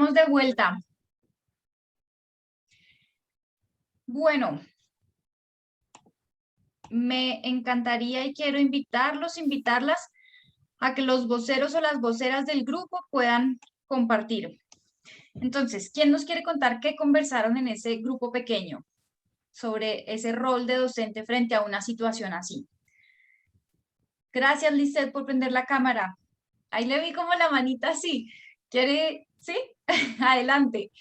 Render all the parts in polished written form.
Estamos de vuelta. Bueno, me encantaría y quiero invitarlas a que los voceros o las voceras del grupo puedan compartir. Entonces, ¿quién nos quiere contar qué conversaron en ese grupo pequeño sobre ese rol de docente frente a una situación así? Gracias, Lisette, por prender la cámara. Ahí le vi como la manita así. ¿Quiere? ¿Sí? Adelante.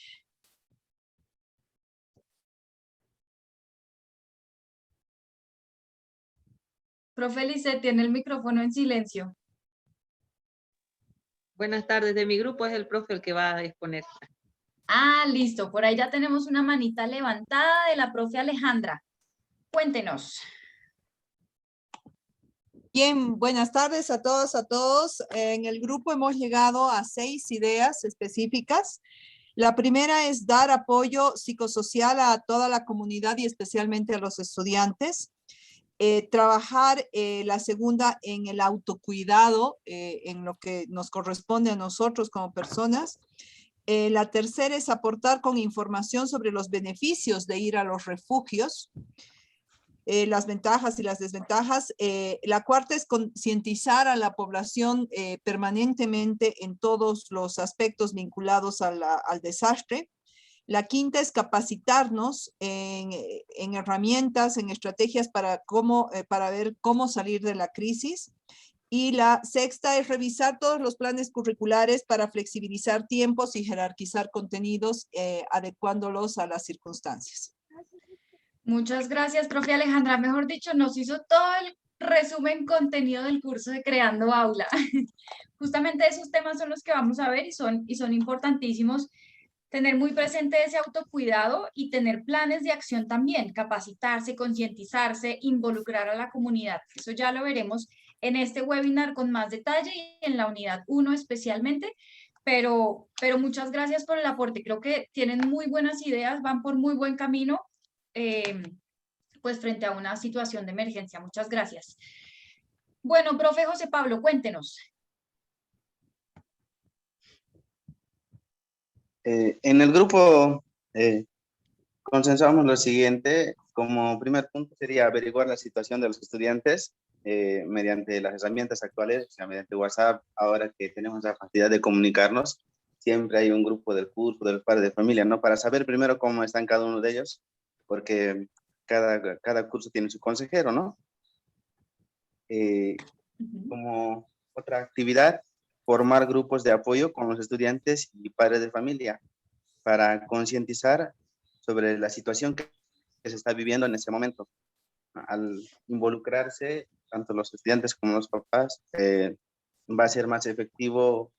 Profe Lisette, tiene el micrófono en silencio. Buenas tardes, de mi grupo es el profe el que va a exponer. Ah, listo. Por ahí ya tenemos una manita levantada de la profe Alejandra. Cuéntenos. Bien, buenas tardes a todos, a todos. En el grupo hemos llegado a 6 ideas específicas. La primera es dar apoyo psicosocial a toda la comunidad y especialmente a los estudiantes. Trabajar la segunda en el autocuidado, en lo que nos corresponde a nosotros como personas. La tercera es aportar con información sobre los beneficios de ir a los refugios. Las ventajas y las desventajas. La cuarta es concientizar a la población permanentemente en todos los aspectos vinculados al desastre. La quinta es capacitarnos en herramientas, en estrategias para ver cómo salir de la crisis. Y la sexta es revisar todos los planes curriculares para flexibilizar tiempos y jerarquizar contenidos, adecuándolos a las circunstancias. Muchas gracias, profe Alejandra. Mejor dicho, nos hizo todo el resumen contenido del curso de Creando Aula. Justamente esos temas son los que vamos a ver y son importantísimos. Tener muy presente ese autocuidado y tener planes de acción también, capacitarse, concientizarse, involucrar a la comunidad. Eso ya lo veremos en este webinar con más detalle y en la unidad 1 especialmente, pero muchas gracias por el aporte. Creo que tienen muy buenas ideas, van por muy buen camino, pues frente a una situación de emergencia. Muchas gracias. Bueno, profe José Pablo, cuéntenos. En el grupo consensuamos lo siguiente. Como primer punto sería averiguar la situación de los estudiantes mediante las herramientas actuales, o sea, mediante WhatsApp. Ahora que tenemos la facilidad de comunicarnos, siempre hay un grupo del curso, de los padres de familia, ¿no? Para saber primero cómo están cada uno de ellos, porque cada curso tiene su consejero, ¿no? Como otra actividad, formar grupos de apoyo con los estudiantes y padres de familia para concientizar sobre la situación que se está viviendo en ese momento. Al involucrarse, tanto los estudiantes como los papás, va a ser más efectivo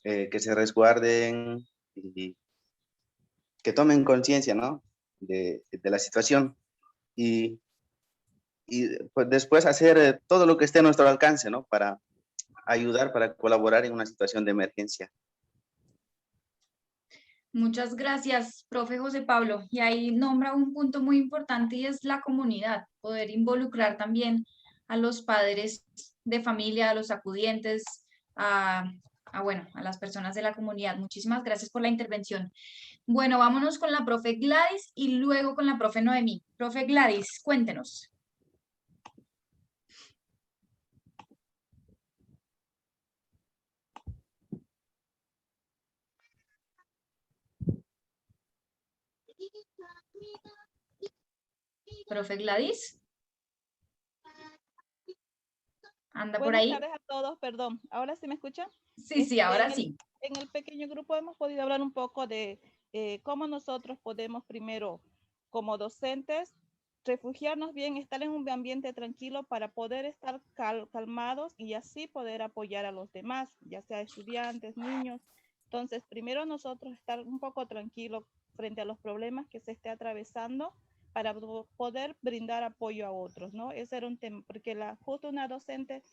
que se resguarden y que tomen conciencia, ¿no? de la situación. Y pues después hacer todo lo que esté a nuestro alcance, ¿no? Para ayudar, para colaborar en una situación de emergencia. Muchas gracias, profe José Pablo. Y ahí nombra un punto muy importante y es la comunidad, poder involucrar también a los padres de familia, a los acudientes, bueno, a las personas de la comunidad. Muchísimas gracias por la intervención. Bueno, vámonos con la profe Gladys y luego con la profe Noemí. Profe Gladys, cuéntenos. Profe Gladys. ¿Anda por ahí? Buenas tardes a todos, perdón. ¿Ahora sí me escuchan? Sí, ahora sí. En el pequeño grupo hemos podido hablar un poco de cómo nosotros podemos primero, como docentes, refugiarnos bien, estar en un ambiente tranquilo para poder estar calmados y así poder apoyar a los demás, ya sea estudiantes, niños. Entonces, primero nosotros estar un poco tranquilos frente a los problemas que se esté atravesando para poder brindar apoyo a otros, ¿no? Ese era un tema, porque justo una docente,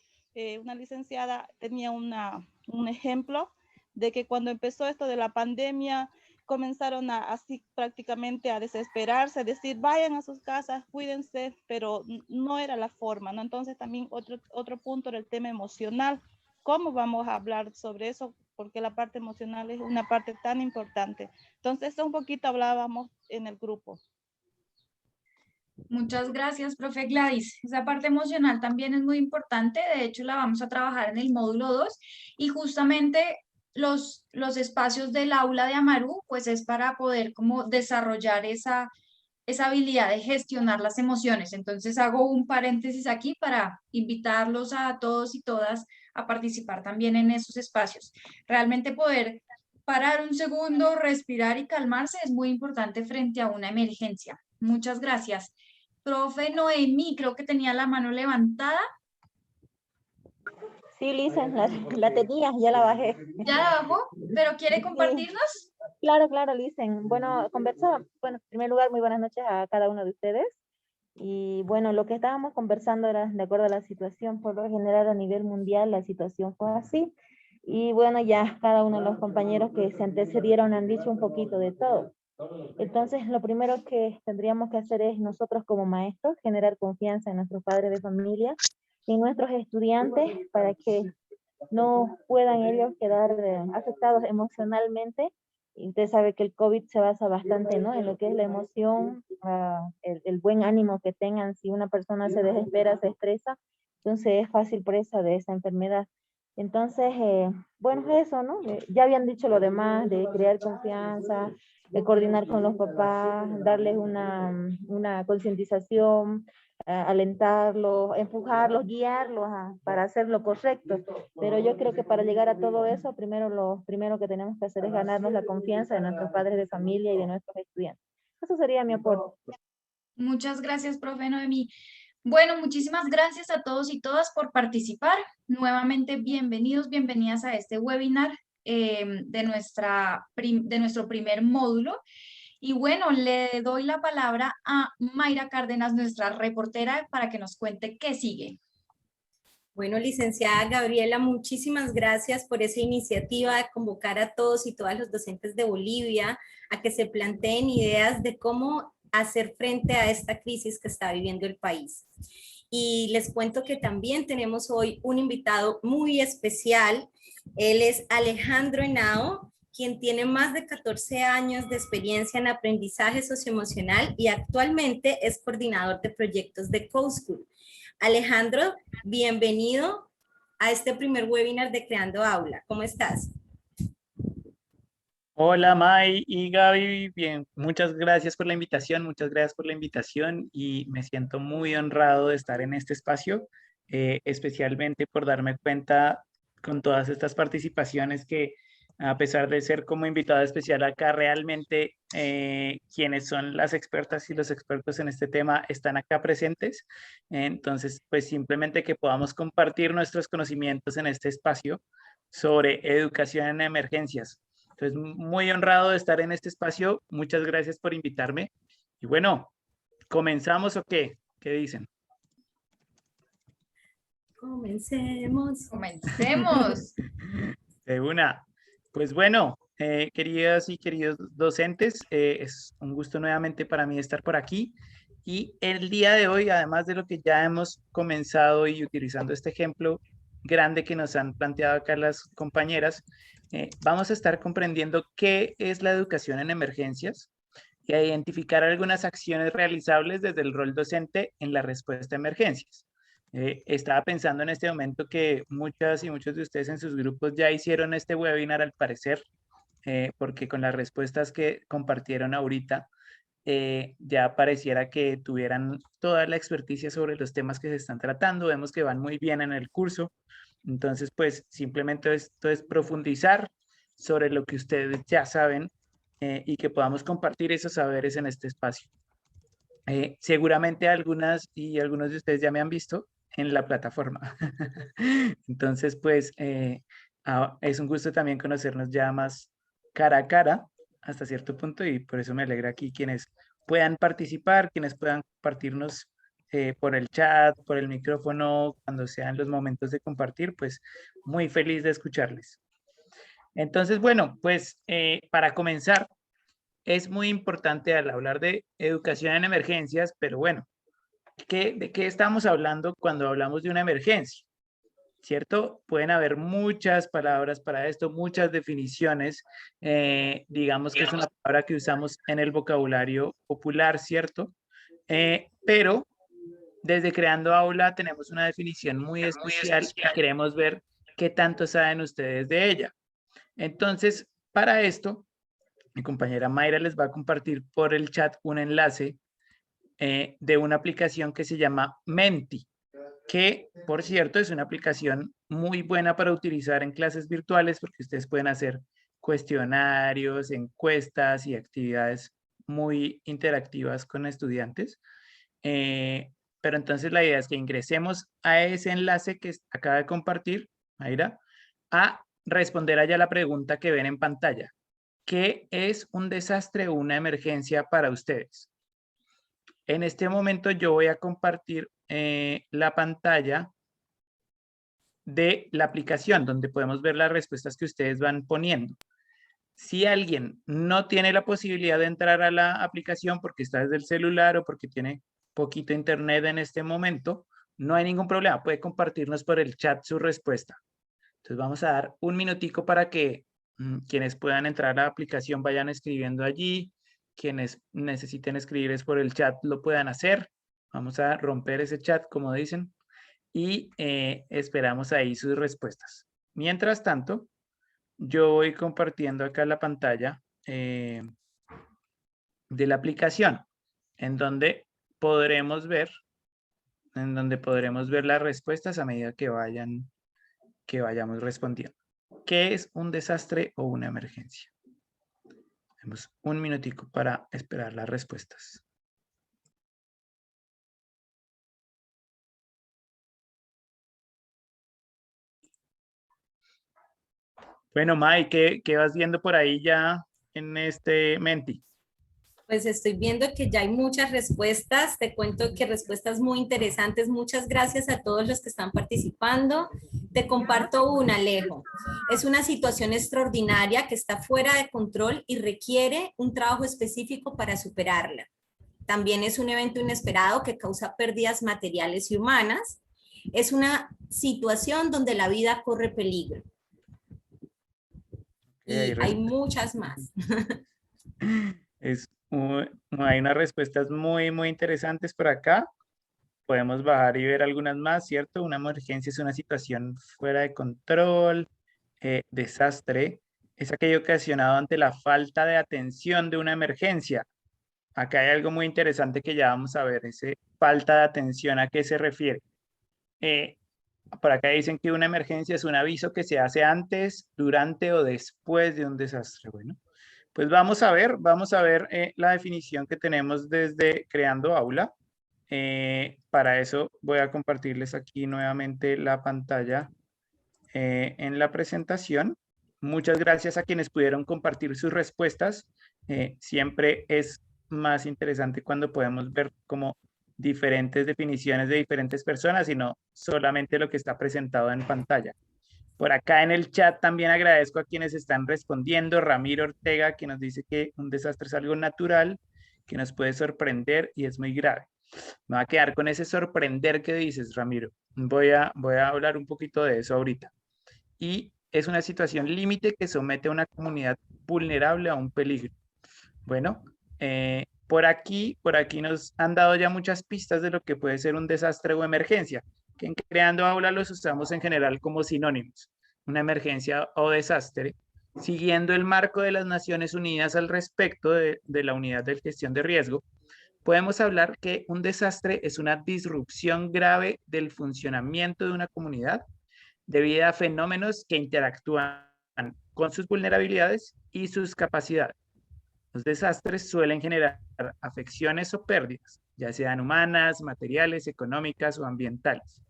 una licenciada, tenía un ejemplo de que cuando empezó esto de la pandemia, comenzaron así prácticamente a desesperarse, a decir, vayan a sus casas, cuídense, pero no era la forma, ¿no? Entonces también otro punto era el tema emocional. ¿Cómo vamos a hablar sobre eso porque la parte emocional es una parte tan importante. Entonces, eso un poquito hablábamos en el grupo. Muchas gracias, profe Gladys. Esa parte emocional también es muy importante. De hecho, la vamos a trabajar en el módulo 2 y justamente los espacios del aula de Amaru, pues es para poder como desarrollar esa habilidad de gestionar las emociones. Entonces hago un paréntesis aquí para invitarlos a todos y todas a participar también en esos espacios. Realmente poder parar un segundo, respirar y calmarse es muy importante frente a una emergencia. Muchas gracias. Profe Noemí, creo que tenía la mano levantada. Sí, Lisa, la tenía, ya la bajé. ¿Ya la bajó? ¿Pero quiere compartirnos? Claro, Lisen. Bueno, bueno, en primer lugar, muy buenas noches a cada uno de ustedes. Y bueno, lo que estábamos conversando era de acuerdo a la situación, por lo general a nivel mundial la situación fue así. Y bueno, ya cada uno de los compañeros que se antecedieron han dicho un poquito de todo. Entonces, lo primero que tendríamos que hacer es nosotros como maestros generar confianza en nuestros padres de familia y en nuestros estudiantes para que no puedan ellos quedar afectados emocionalmente. Y usted sabe que el COVID se basa bastante, ¿no?, en lo que es la emoción, el buen ánimo que tengan. Si una persona se desespera, se estresa, entonces es fácil presa de esa enfermedad. Entonces, bueno, eso, ¿no? Ya habían dicho lo demás, de crear confianza, de coordinar con los papás, darles una concientización, alentarlos, empujarlos, guiarlos para hacer lo correcto. Pero yo creo que para llegar a todo eso, lo primero que tenemos que hacer es ganarnos la confianza de nuestros padres de familia y de nuestros estudiantes. Eso sería mi aporte. Muchas gracias, profe Noemí. Bueno, muchísimas gracias a todos y todas por participar. Nuevamente, bienvenidos, bienvenidas a este webinar de nuestro primer módulo. Y bueno, le doy la palabra a Mayra Cárdenas, nuestra reportera, para que nos cuente qué sigue. Bueno, licenciada Gabriela, muchísimas gracias por esa iniciativa de convocar a todos y todas los docentes de Bolivia a que se planteen ideas de cómo hacer frente a esta crisis que está viviendo el país. Y les cuento que también tenemos hoy un invitado muy especial. Él es Alejandro Henao, quien tiene más de 14 años de experiencia en aprendizaje socioemocional y actualmente es coordinador de proyectos de CoSchool. Alejandro, bienvenido a este primer webinar de Creando Aula. ¿Cómo estás? Hola May y Gaby, bien, muchas gracias por la invitación, y me siento muy honrado de estar en este espacio, especialmente por darme cuenta con todas estas participaciones que, a pesar de ser como invitado especial acá, realmente quienes son las expertas y los expertos en este tema están acá presentes. Entonces, pues simplemente que podamos compartir nuestros conocimientos en este espacio sobre educación en emergencias. Entonces, muy honrado de estar en este espacio. Muchas gracias por invitarme. Y bueno, ¿comenzamos o qué? ¿Qué dicen? Comencemos. Comencemos. De una. Pues bueno, queridas y queridos docentes, es un gusto nuevamente para mí estar por aquí. Y el día de hoy, además de lo que ya hemos comenzado y utilizando este ejemplo grande que nos han planteado acá las compañeras, vamos a estar comprendiendo qué es la educación en emergencias y a identificar algunas acciones realizables desde el rol docente en la respuesta a emergencias. Estaba pensando en este momento que muchas y muchos de ustedes en sus grupos ya hicieron este webinar al parecer, porque con las respuestas que compartieron ahorita, ya pareciera que tuvieran toda la experticia sobre los temas que se están tratando. Vemos que van muy bien en el curso. Entonces, pues simplemente esto es profundizar sobre lo que ustedes ya saben y que podamos compartir esos saberes en este espacio. Seguramente algunas y algunos de ustedes ya me han visto en la plataforma. Entonces, pues es un gusto también conocernos ya más cara a cara hasta cierto punto, y por eso me alegra aquí quienes puedan participar, quienes puedan compartirnos por el chat, por el micrófono, cuando sean los momentos de compartir, pues muy feliz de escucharles. Entonces, bueno, pues para comenzar, es muy importante al hablar de educación en emergencias, pero bueno, ¿de qué estamos hablando cuando hablamos de una emergencia? ¿cierto? Pueden haber muchas palabras para esto, muchas definiciones. Digamos que es una palabra que usamos en el vocabulario popular, ¿cierto? Pero desde Creando Aula tenemos una definición muy especial y queremos ver qué tanto saben ustedes de ella. Entonces, para esto, mi compañera Mayra les va a compartir por el chat un enlace de una aplicación que se llama Menti, que, por cierto, es una aplicación muy buena para utilizar en clases virtuales porque ustedes pueden hacer cuestionarios, encuestas y actividades muy interactivas con estudiantes. Pero entonces la idea es que ingresemos a ese enlace que acaba de compartir, Mayra, a responder allá la pregunta que ven en pantalla. ¿Qué es un desastre o una emergencia para ustedes? En este momento yo voy a compartir la pantalla de la aplicación donde podemos ver las respuestas que ustedes van poniendo. Si alguien no tiene la posibilidad de entrar a la aplicación porque está desde el celular o porque tiene poquito internet en este momento, no hay ningún problema, puede compartirnos por el chat su respuesta. Entonces vamos a dar un minutico para que quienes puedan entrar a la aplicación vayan escribiendo allí, quienes necesiten escribir es por el chat lo puedan hacer. Vamos a romper ese chat, como dicen, y esperamos ahí sus respuestas. Mientras tanto, yo voy compartiendo acá la pantalla de la aplicación, en donde podremos ver las respuestas a medida que vayamos respondiendo. ¿Qué es un desastre o una emergencia? Tenemos un minutico para esperar las respuestas. Bueno, May, ¿qué vas viendo por ahí ya en este Menti? Pues estoy viendo que ya hay muchas respuestas. Te cuento que respuestas muy interesantes. Muchas gracias a todos los que están participando. Te comparto una, Alejo. Es una situación extraordinaria que está fuera de control y requiere un trabajo específico para superarla. También es un evento inesperado que causa pérdidas materiales y humanas. Es una situación donde la vida corre peligro. Y hay muchas más. Hay unas respuestas muy, muy interesantes por acá. Podemos bajar y ver algunas más, ¿cierto? Una emergencia es una situación fuera de control. Desastre es aquello ocasionado ante la falta de atención de una emergencia. Acá hay algo muy interesante que ya vamos a ver, ese falta de atención, ¿a qué se refiere? Por acá dicen que una emergencia es un aviso que se hace antes, durante o después de un desastre. Bueno, pues vamos a ver la definición que tenemos desde Creando Aula. Para eso voy a compartirles aquí nuevamente la pantalla en la presentación. Muchas gracias a quienes pudieron compartir sus respuestas. Siempre es más interesante cuando podemos ver como diferentes definiciones de diferentes personas y no solamente lo que está presentado en pantalla. Por acá en el chat también agradezco a quienes están respondiendo. Ramiro Ortega, que nos dice que un desastre es algo natural, que nos puede sorprender y es muy grave. Me voy a quedar con ese sorprender que dices, Ramiro. Voy a hablar un poquito de eso ahorita. Y es una situación límite que somete a una comunidad vulnerable a un peligro. Bueno, por aquí nos han dado ya muchas pistas de lo que puede ser un desastre o emergencia, que en Creando Aula los usamos en general como sinónimos. Una emergencia o desastre, siguiendo el marco de las Naciones Unidas al respecto de la unidad de gestión de riesgo, podemos hablar que un desastre es una disrupción grave del funcionamiento de una comunidad debido a fenómenos que interactúan con sus vulnerabilidades y sus capacidades. Los desastres suelen generar afecciones o pérdidas, ya sean humanas, materiales, económicas o ambientales.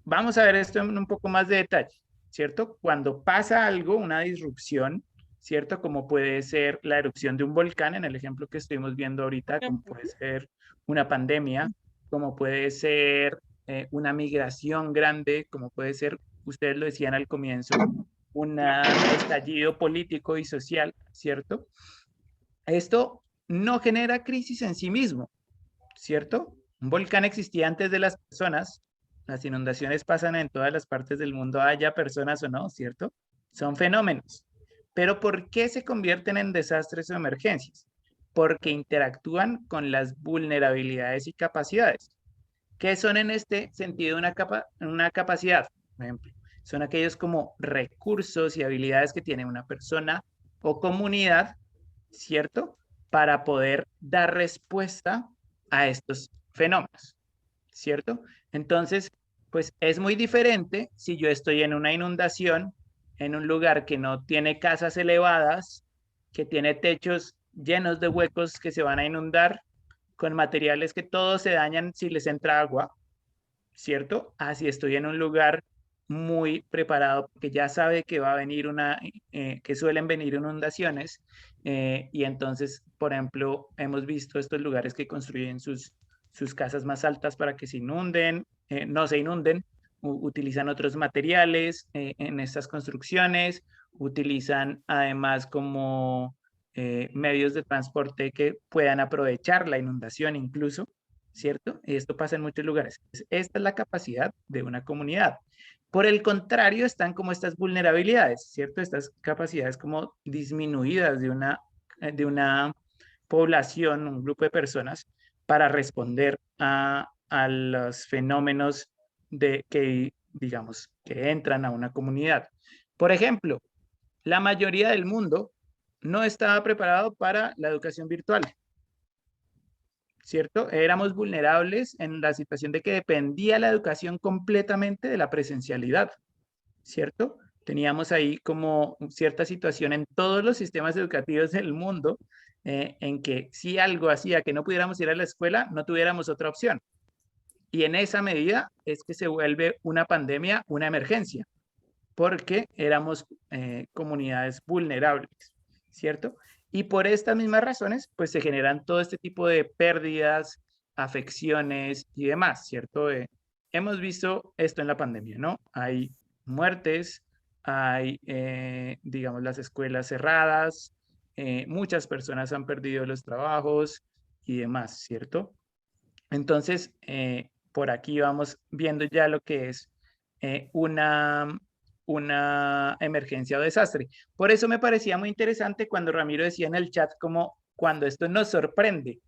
Vamos a ver esto en un poco más de detalle, ¿cierto? Cuando pasa algo, una disrupción, ¿cierto? Como puede ser la erupción de un volcán, en el ejemplo que estuvimos viendo ahorita, como puede ser una pandemia, como puede ser una migración grande, como puede ser, ustedes lo decían al comienzo, un estallido político y social, ¿cierto? Esto no genera crisis en sí mismo, ¿cierto? Un volcán existía antes de las personas Las inundaciones pasan en todas las partes del mundo, haya personas o no, ¿cierto? Son fenómenos. Pero ¿por qué se convierten en desastres o emergencias? Porque interactúan con las vulnerabilidades y capacidades. ¿Qué son en este sentido una capacidad? Por ejemplo, son aquellos como recursos y habilidades que tiene una persona o comunidad, ¿cierto? Para poder dar respuesta a estos fenómenos, ¿cierto? Entonces, pues es muy diferente si yo estoy en una inundación, en un lugar que no tiene casas elevadas, que tiene techos llenos de huecos que se van a inundar, con materiales que todos se dañan si les entra agua, ¿cierto? Así estoy en un lugar muy preparado, porque ya sabe que va a venir que suelen venir inundaciones, y entonces, por ejemplo, hemos visto estos lugares que construyen sus casas más altas para que se inunden, no se inunden, utilizan otros materiales en estas construcciones, utilizan además como medios de transporte que puedan aprovechar la inundación incluso, ¿cierto? Y esto pasa en muchos lugares. Esta es la capacidad de una comunidad. Por el contrario, están como estas vulnerabilidades, ¿cierto? Estas capacidades como disminuidas de una población, un grupo de personas, para responder a los fenómenos digamos, que entran a una comunidad. Por ejemplo, la mayoría del mundo no estaba preparado para la educación virtual, ¿cierto? Éramos vulnerables en la situación de que dependía la educación completamente de la presencialidad, ¿cierto? Teníamos ahí como cierta situación en todos los sistemas educativos del mundo, en que si algo hacía que no pudiéramos ir a la escuela, no tuviéramos otra opción. Y en esa medida es que se vuelve una pandemia, una emergencia, porque éramos comunidades vulnerables, ¿cierto? Y por estas mismas razones, pues se generan todo este tipo de pérdidas, afecciones y demás, ¿cierto? Hemos visto esto en la pandemia, ¿no? Hay muertes, hay, digamos, las escuelas cerradas, muchas personas han perdido los trabajos y demás, ¿cierto? Entonces, por aquí vamos viendo ya lo que es una emergencia o desastre. Por eso me parecía muy interesante cuando Ramiro decía en el chat como cuando esto nos sorprende,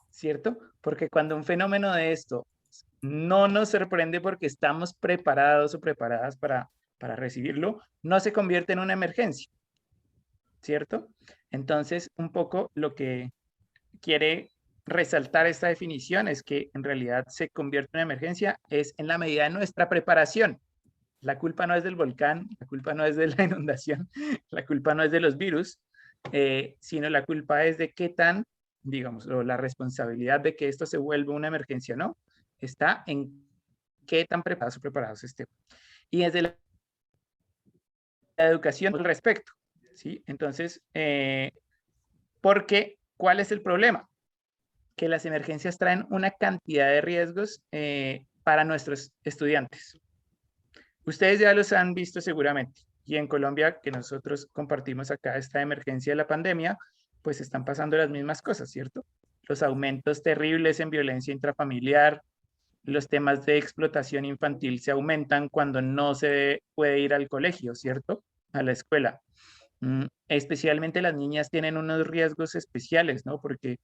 ¿cierto? Porque cuando un fenómeno de esto no nos sorprende porque estamos preparados o preparadas para recibirlo, no se convierte en una emergencia, ¿cierto? Entonces, un poco lo que quiere resaltar esta definición es que en realidad se convierte en una emergencia es en la medida de nuestra preparación. La culpa no es del volcán, la culpa no es de la inundación, la culpa no es de los virus, sino la culpa es de qué tan, digamos, o la responsabilidad de que esto se vuelva una emergencia, ¿no? Está en qué tan preparados estemos. Y desde la educación al respecto, ¿sí? Entonces, porque, ¿cuál es el problema? Que las emergencias traen una cantidad de riesgos para nuestros estudiantes. Ustedes ya los han visto seguramente. Y en Colombia, que nosotros compartimos acá esta emergencia de la pandemia, pues están pasando las mismas cosas, ¿cierto? Los aumentos terribles en violencia intrafamiliar, los temas de explotación infantil se aumentan cuando no se puede ir al colegio, ¿cierto? A la escuela. Especialmente las niñas tienen unos riesgos especiales, ¿no? Porque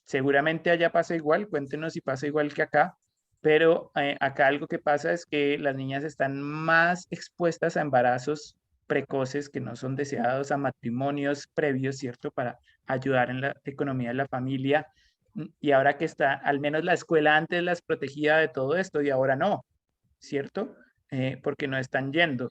seguramente allá pasa igual, cuéntenos si pasa igual que acá, pero acá algo que pasa es que las niñas están más expuestas a embarazos precoces que no son deseados, a matrimonios previos, ¿cierto? Para ayudar en la economía de la familia. Y ahora que está, al menos la escuela antes las protegía de todo esto y ahora no, ¿cierto? Porque no están yendo.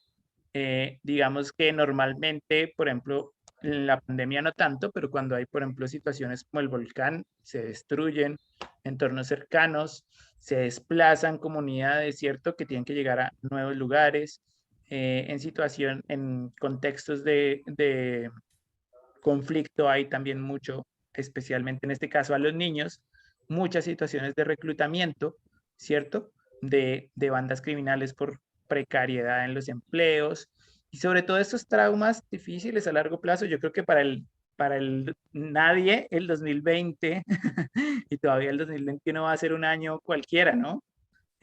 Digamos que normalmente, por ejemplo, en la pandemia no tanto, pero cuando hay, por ejemplo, situaciones como el volcán, se destruyen entornos cercanos, se desplazan comunidades, ¿cierto? Que tienen que llegar a nuevos lugares, en contextos de conflicto hay también mucho, especialmente en este caso a los niños, muchas situaciones de reclutamiento, ¿cierto? De bandas criminales por precariedad en los empleos y sobre todo estos traumas difíciles a largo plazo. Yo creo que para nadie el 2020 y todavía el 2021 va a ser un año cualquiera, ¿no?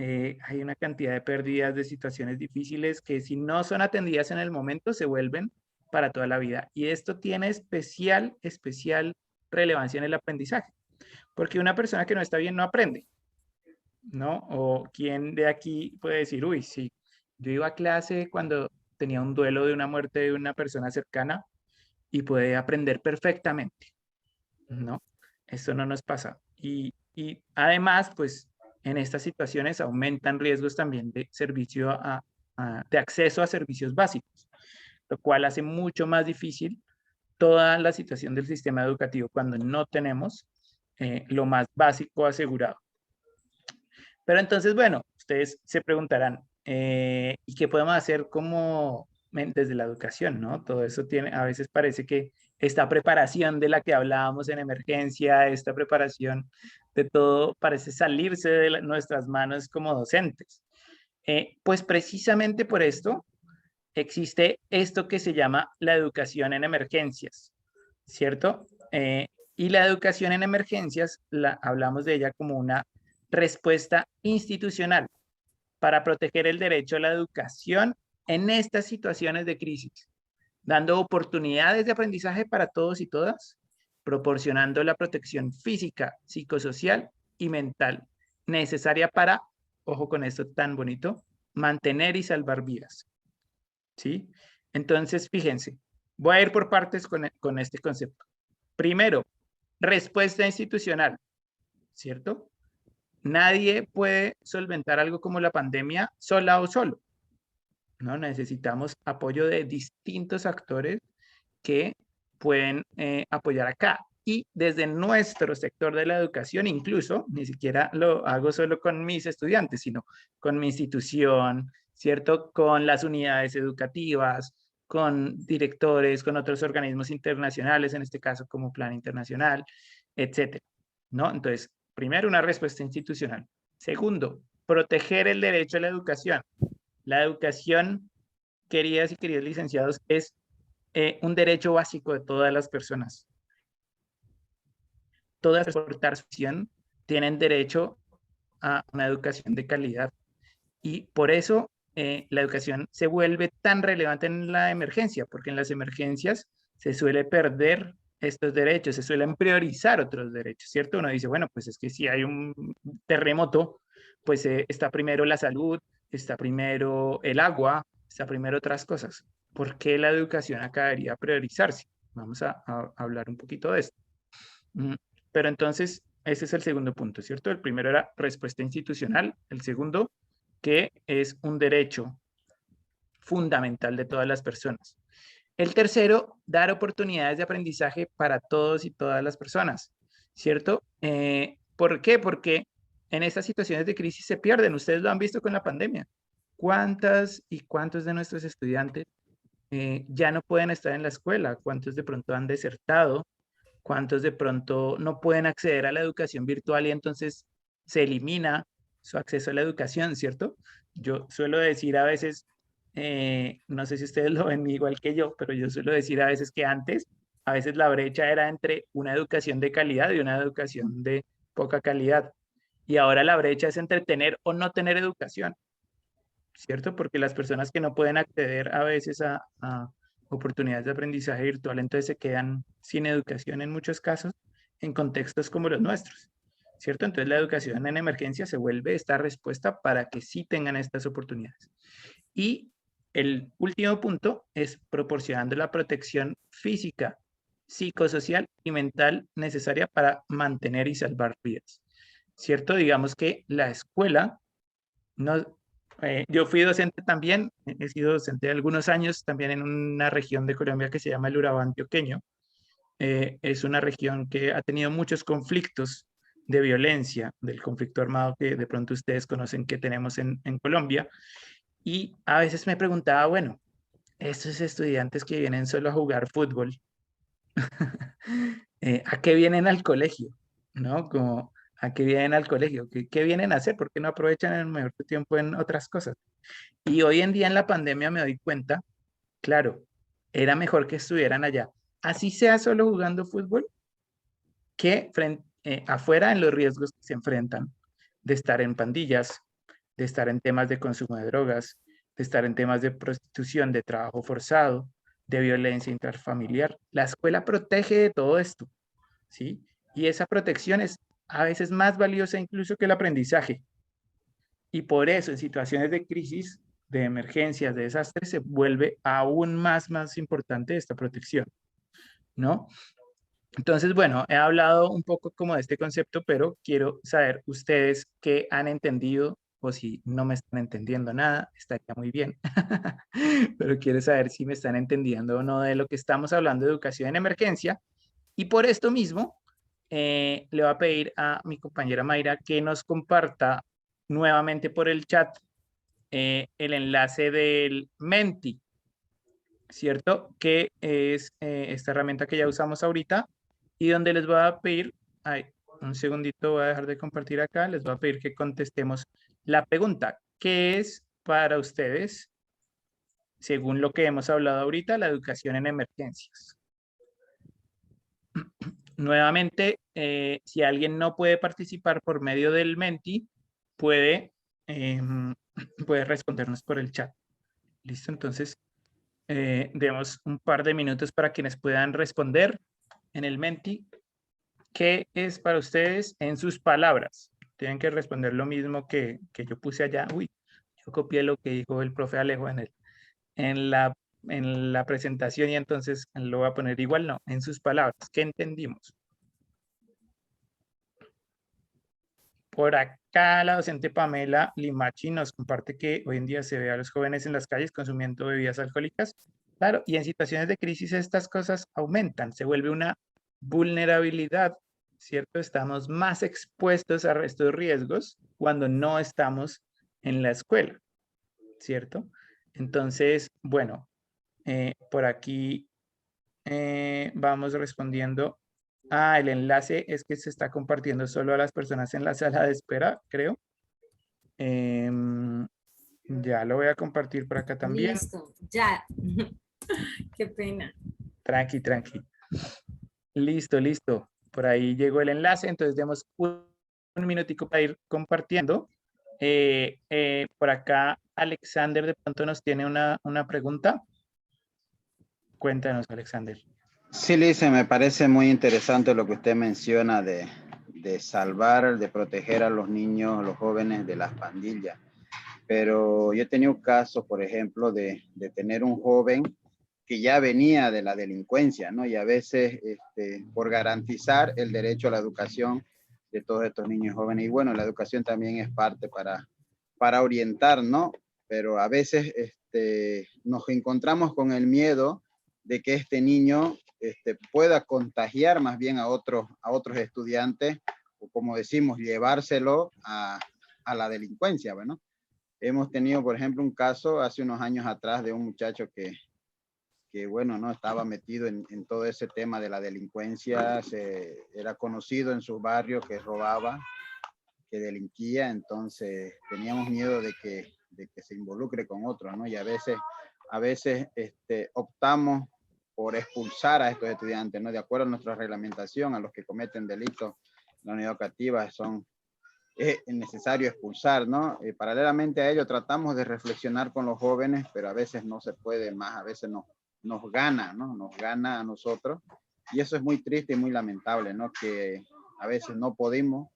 hay una cantidad de pérdidas, de situaciones difíciles que si no son atendidas en el momento se vuelven para toda la vida. Y esto tiene especial relevancia en el aprendizaje, porque una persona que no está bien no aprende, ¿no? O quién de aquí puede decir, uy, sí, yo iba a clase cuando tenía un duelo de una muerte de una persona cercana y puede aprender perfectamente, ¿no? Eso no nos pasa. Y además, pues, en estas situaciones aumentan riesgos también de de acceso a servicios básicos, lo cual hace mucho más difícil toda la situación del sistema educativo cuando no tenemos lo más básico asegurado. Pero entonces, bueno, ustedes se preguntarán, ¿y qué podemos hacer como desde la educación, ¿no? Todo eso tiene, a veces parece que esta preparación de la que hablábamos en emergencia, esta preparación de todo, parece salirse de nuestras manos como docentes. Pues precisamente por esto existe esto que se llama la educación en emergencias, ¿cierto? Y la educación en emergencias, hablamos de ella como una respuesta institucional para proteger el derecho a la educación en estas situaciones de crisis, dando oportunidades de aprendizaje para todos y todas, proporcionando la protección física, psicosocial y mental necesaria para, ojo con esto tan bonito, mantener y salvar vidas. ¿Sí? Entonces, fíjense, voy a ir por partes con este concepto. Primero, respuesta institucional, ¿cierto? Nadie puede solventar algo como la pandemia sola o solo, ¿no? Necesitamos apoyo de distintos actores que pueden apoyar acá. Y desde nuestro sector de la educación, incluso, ni siquiera lo hago solo con mis estudiantes, sino con mi institución, ¿cierto? Con las unidades educativas, con directores, con otros organismos internacionales, en este caso como Plan Internacional, etcétera, ¿no? Entonces, primero, una respuesta institucional. Segundo, proteger el derecho a la educación. La educación, queridas y queridos licenciados, es un derecho básico de todas las personas. Todas las personas tienen derecho a una educación de calidad. Y por eso la educación se vuelve tan relevante en la emergencia, porque en las emergencias se suele perder estos derechos, se suelen priorizar otros derechos, ¿cierto? Uno dice, bueno, pues es que si hay un terremoto, pues está primero la salud, está primero el agua, está primero otras cosas. ¿Por qué la educación acá debería priorizarse? Vamos a hablar un poquito de esto. Pero entonces, ese es el segundo punto, ¿cierto? El primero era respuesta institucional, el segundo, que es un derecho fundamental de todas las personas. El tercero, dar oportunidades de aprendizaje para todos y todas las personas, ¿cierto? ¿Por qué? Porque en estas situaciones de crisis se pierden. Ustedes lo han visto con la pandemia. ¿Cuántas y cuántos de nuestros estudiantes ya no pueden estar en la escuela? ¿Cuántos de pronto han desertado? ¿Cuántos de pronto no pueden acceder a la educación virtual y entonces se elimina su acceso a la educación, ¿cierto? Yo suelo decir a veces, no sé si ustedes lo ven igual que yo, pero yo suelo decir a veces que antes, a veces la brecha era entre una educación de calidad y una educación de poca calidad. Y ahora la brecha es entre tener o no tener educación, ¿cierto? Porque las personas que no pueden acceder a veces a oportunidades de aprendizaje virtual, entonces se quedan sin educación en muchos casos en contextos como los nuestros, ¿cierto? Entonces la educación en emergencia se vuelve esta respuesta para que sí tengan estas oportunidades. Y el último punto es proporcionando la protección física, psicosocial y mental necesaria para mantener y salvar vidas, ¿cierto? Digamos que la escuela no. Yo fui docente también, he sido docente de algunos años también en una región de Colombia que se llama el Urabá antioqueño. Es una región que ha tenido muchos conflictos de violencia, del conflicto armado que de pronto ustedes conocen que tenemos en Colombia. Y a veces me preguntaba, bueno, estos estudiantes que vienen solo a jugar fútbol, ¿a qué vienen al colegio? ¿No? Como, ¿a qué vienen al colegio? ¿Qué vienen a hacer? ¿Por qué no aprovechan el mejor tiempo en otras cosas? Y hoy en día en la pandemia me doy cuenta, claro, era mejor que estuvieran allá, así sea solo jugando fútbol, que afuera en los riesgos que se enfrentan de estar en pandillas, de estar en temas de consumo de drogas, de estar en temas de prostitución, de trabajo forzado, de violencia intrafamiliar. La escuela protege de todo esto, ¿sí? Y esa protección es a veces más valiosa incluso que el aprendizaje. Y por eso en situaciones de crisis, de emergencias, de desastres, se vuelve aún más importante esta protección, ¿no? Entonces, bueno, he hablado un poco como de este concepto, pero quiero saber ustedes qué han entendido o si no me están entendiendo nada, estaría muy bien. Pero quiero saber si me están entendiendo o no de lo que estamos hablando de educación en emergencia. Y por esto mismo, le voy a pedir a mi compañera Mayra que nos comparta nuevamente por el chat el enlace del Menti, ¿cierto? Que es esta herramienta que ya usamos ahorita y donde les voy a pedir, ay, un segundito, voy a dejar de compartir acá, les voy a pedir que contestemos la pregunta, ¿qué es para ustedes, según lo que hemos hablado ahorita, la educación en emergencias? Nuevamente, si alguien no puede participar por medio del Menti, puede respondernos por el chat. ¿Listo? Entonces, demos un par de minutos para quienes puedan responder en el Menti. ¿Qué es para ustedes en sus palabras? Tienen que responder lo mismo que yo puse allá. Uy, yo copié lo que dijo el profe Alejo en la presentación y entonces lo voy a poner igual, no, en sus palabras. ¿Qué entendimos? Por acá la docente Pamela Limachi nos comparte que hoy en día se ve a los jóvenes en las calles consumiendo bebidas alcohólicas. Claro, y en situaciones de crisis estas cosas aumentan, se vuelve una vulnerabilidad, ¿cierto? Estamos más expuestos a estos riesgos cuando no estamos en la escuela, ¿cierto? Entonces, bueno, por aquí vamos respondiendo. Ah, el enlace es que se está compartiendo solo a las personas en la sala de espera, creo. Ya lo voy a compartir por acá también. Listo, ya. Qué pena. Tranqui, tranqui. Listo, listo. Por ahí llegó el enlace, entonces demos un minutico para ir compartiendo. Por acá Alexander de pronto nos tiene una pregunta. Cuéntanos, Alexander. Sí, Lice, me parece muy interesante lo que usted menciona de salvar, de proteger a los niños, a los jóvenes de las pandillas. Pero yo he tenido un caso, por ejemplo, de tener un joven que ya venía de la delincuencia, ¿no? Y a veces, por garantizar el derecho a la educación de todos estos niños jóvenes, y bueno, la educación también es parte para orientar, ¿no? Pero a veces nos encontramos con el miedo de que este niño pueda contagiar más bien a otros estudiantes, o como decimos, llevárselo a la delincuencia, bueno. Hemos tenido, por ejemplo, un caso hace unos años atrás de un muchacho que bueno, no estaba metido en todo ese tema de la delincuencia, era conocido en sus barrios que robaba, que delinquía, entonces teníamos miedo de que se involucre con otros, ¿no? Y a veces optamos por expulsar a estos estudiantes, ¿no? De acuerdo a nuestra reglamentación, a los que cometen delitos en la unidad educativa es necesario expulsar, ¿no? Paralelamente a ello tratamos de reflexionar con los jóvenes, pero a veces no se puede más, a veces nos gana, ¿no? Nos gana a nosotros, y eso es muy triste y muy lamentable, ¿no? Que a veces no podemos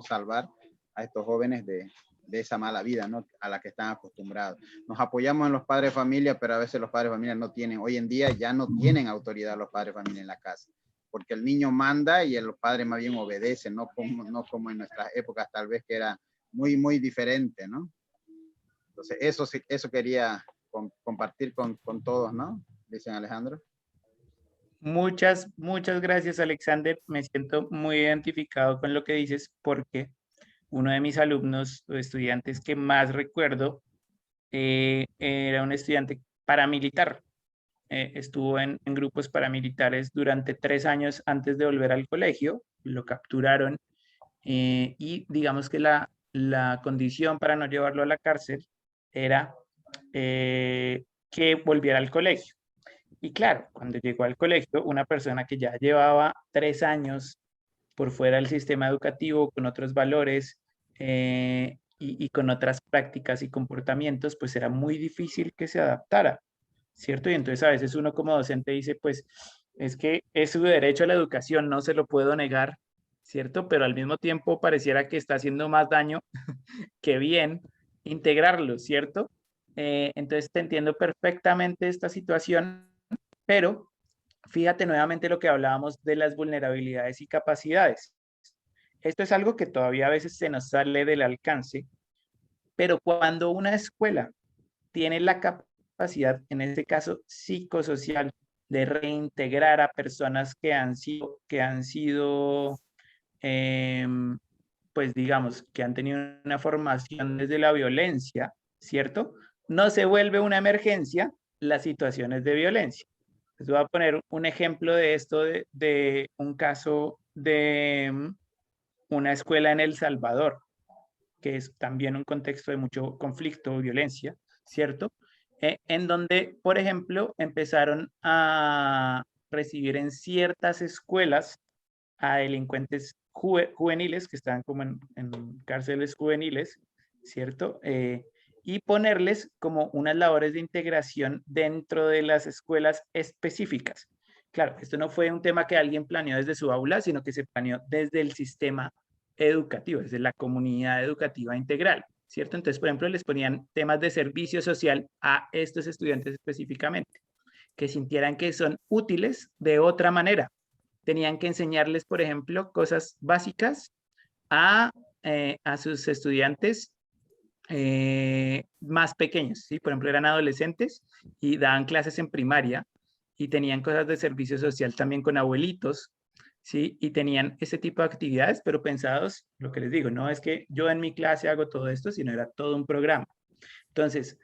salvar a estos jóvenes de esa mala vida, ¿no? A la que están acostumbrados. Nos apoyamos en los padres de familia, pero a veces los padres de familia no tienen, hoy en día ya no tienen autoridad los padres de familia en la casa, porque el niño manda y el padre más bien obedece, no como en nuestras épocas tal vez que era muy, muy diferente, ¿no? Entonces eso quería compartir con todos, ¿no? Dicen Alejandro. Muchas gracias, Alexander. Me siento muy identificado con lo que dices porque uno de mis alumnos o estudiantes que más recuerdo era un estudiante paramilitar. Estuvo en grupos paramilitares durante 3 años antes de volver al colegio, lo capturaron y digamos que la condición para no llevarlo a la cárcel era que volviera al colegio. Y claro, cuando llegó al colegio, una persona que ya llevaba 3 años por fuera del sistema educativo, con otros valores, y con otras prácticas y comportamientos, pues era muy difícil que se adaptara, ¿cierto? Y entonces a veces uno como docente dice, pues es que es su derecho a la educación, no se lo puedo negar, ¿cierto? Pero al mismo tiempo pareciera que está haciendo más daño que bien integrarlo, ¿cierto? Entonces te entiendo perfectamente esta situación, pero fíjate nuevamente lo que hablábamos de las vulnerabilidades y capacidades. Esto es algo que todavía a veces se nos sale del alcance, pero cuando una escuela tiene la capacidad, en este caso psicosocial, de reintegrar a personas que han sido pues digamos, que han tenido una formación desde la violencia, ¿cierto? No se vuelve una emergencia las situaciones de violencia. Les voy a poner un ejemplo de esto, de un caso de una escuela en El Salvador, que es también un contexto de mucho conflicto, violencia, ¿cierto? En donde, por ejemplo, empezaron a recibir en ciertas escuelas a delincuentes juveniles que estaban como en cárceles juveniles, ¿cierto? Y ponerles como unas labores de integración dentro de las escuelas específicas. Claro, esto no fue un tema que alguien planeó desde su aula, sino que se planeó desde el sistema educativo, desde la comunidad educativa integral, ¿cierto? Entonces, por ejemplo, les ponían temas de servicio social a estos estudiantes específicamente, que sintieran que son útiles de otra manera. Tenían que enseñarles, por ejemplo, cosas básicas a sus estudiantes más pequeños, ¿sí? Por ejemplo, eran adolescentes y daban clases en primaria y tenían cosas de servicio social también con abuelitos, ¿sí? Y tenían ese tipo de actividades, pero pensados, lo que les digo, no es que yo en mi clase hago todo esto, sino era todo un programa. Entonces,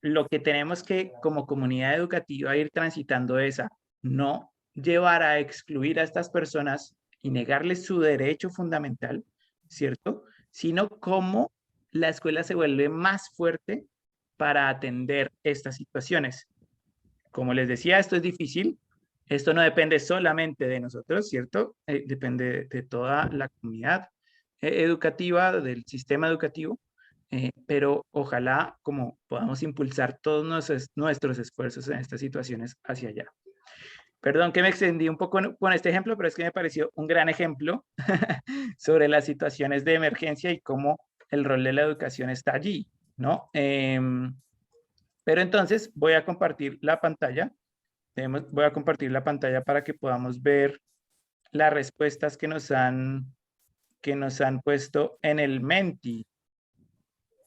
lo que tenemos que como comunidad educativa ir transitando es a no llevar a excluir a estas personas y negarles su derecho fundamental, ¿cierto? Sino cómo la escuela se vuelve más fuerte para atender estas situaciones. Como les decía, esto es difícil. Esto no depende solamente de nosotros, ¿cierto? Depende de toda la comunidad educativa, del sistema educativo, pero ojalá como podamos impulsar todos nuestros esfuerzos en estas situaciones hacia allá. Perdón que me extendí un poco con este ejemplo, pero es que me pareció un gran ejemplo sobre las situaciones de emergencia y cómo el rol de la educación está allí, ¿no? Pero entonces voy a compartir la pantalla. Voy a compartir la pantalla para que podamos ver las respuestas que nos han puesto en el Menti.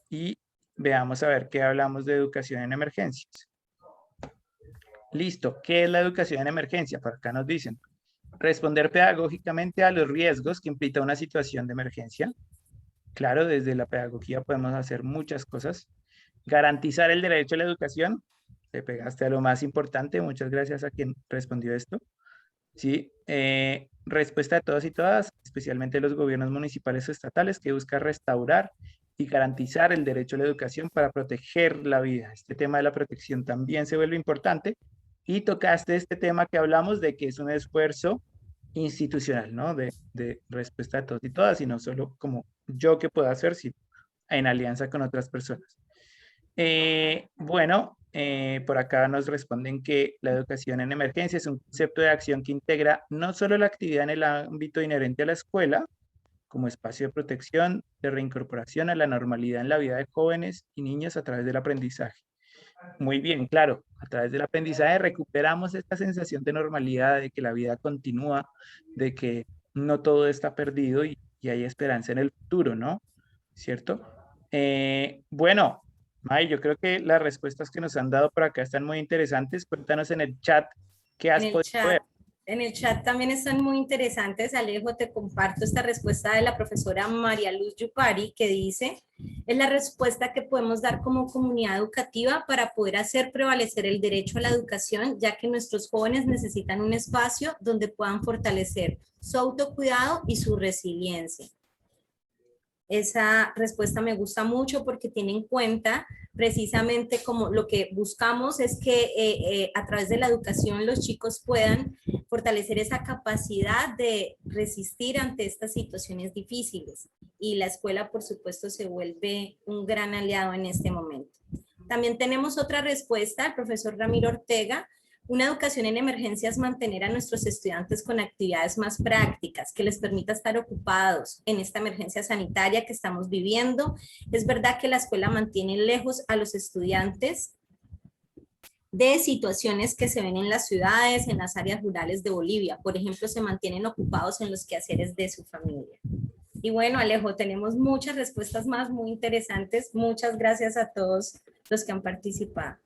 Y veamos a ver qué hablamos de educación en emergencias. Listo, ¿qué es la educación en emergencia? Por acá nos dicen, responder pedagógicamente a los riesgos que implica una situación de emergencia. Claro, desde la pedagogía podemos hacer muchas cosas. Garantizar el derecho a la educación. Te pegaste a lo más importante. Muchas gracias a quien respondió esto. Sí, respuesta de todos y todas, especialmente los gobiernos municipales o estatales, que busca restaurar y garantizar el derecho a la educación para proteger la vida. Este tema de la protección también se vuelve importante. Y tocaste este tema que hablamos de que es un esfuerzo institucional, ¿no? De respuesta de todos y todas, y no solo como yo que puedo hacer, sino en alianza con otras personas. Bueno, por acá nos responden que la educación en emergencia es un concepto de acción que integra no solo la actividad en el ámbito inherente a la escuela, como espacio de protección, de reincorporación a la normalidad en la vida de jóvenes y niños a través del aprendizaje. Muy bien, claro, a través del aprendizaje recuperamos esta sensación de normalidad, de que la vida continúa, de que no todo está perdido y hay esperanza en el futuro, ¿no? ¿Cierto? Bueno, May, yo creo que las respuestas que nos han dado por acá están muy interesantes. Cuéntanos en el chat qué has podido ver. En el chat también están muy interesantes. Alejo, te comparto esta respuesta de la profesora María Luz Yupari, que dice, es la respuesta que podemos dar como comunidad educativa para poder hacer prevalecer el derecho a la educación, ya que nuestros jóvenes necesitan un espacio donde puedan fortalecer su autocuidado y su resiliencia. Esa respuesta me gusta mucho porque tiene en cuenta precisamente como lo que buscamos es que a través de la educación los chicos puedan fortalecer esa capacidad de resistir ante estas situaciones difíciles. y la escuela, por supuesto, se vuelve un gran aliado en este momento. También tenemos otra respuesta del profesor Ramiro Ortega. Una educación en emergencias, mantener a nuestros estudiantes con actividades más prácticas que les permita estar ocupados en esta emergencia sanitaria que estamos viviendo. Es verdad que la escuela mantiene lejos a los estudiantes de situaciones que se ven en las ciudades, en las áreas rurales de Bolivia. Por ejemplo, se mantienen ocupados en los quehaceres de su familia. Y bueno, Alejo, tenemos muchas respuestas más muy interesantes. Muchas gracias a todos los que han participado.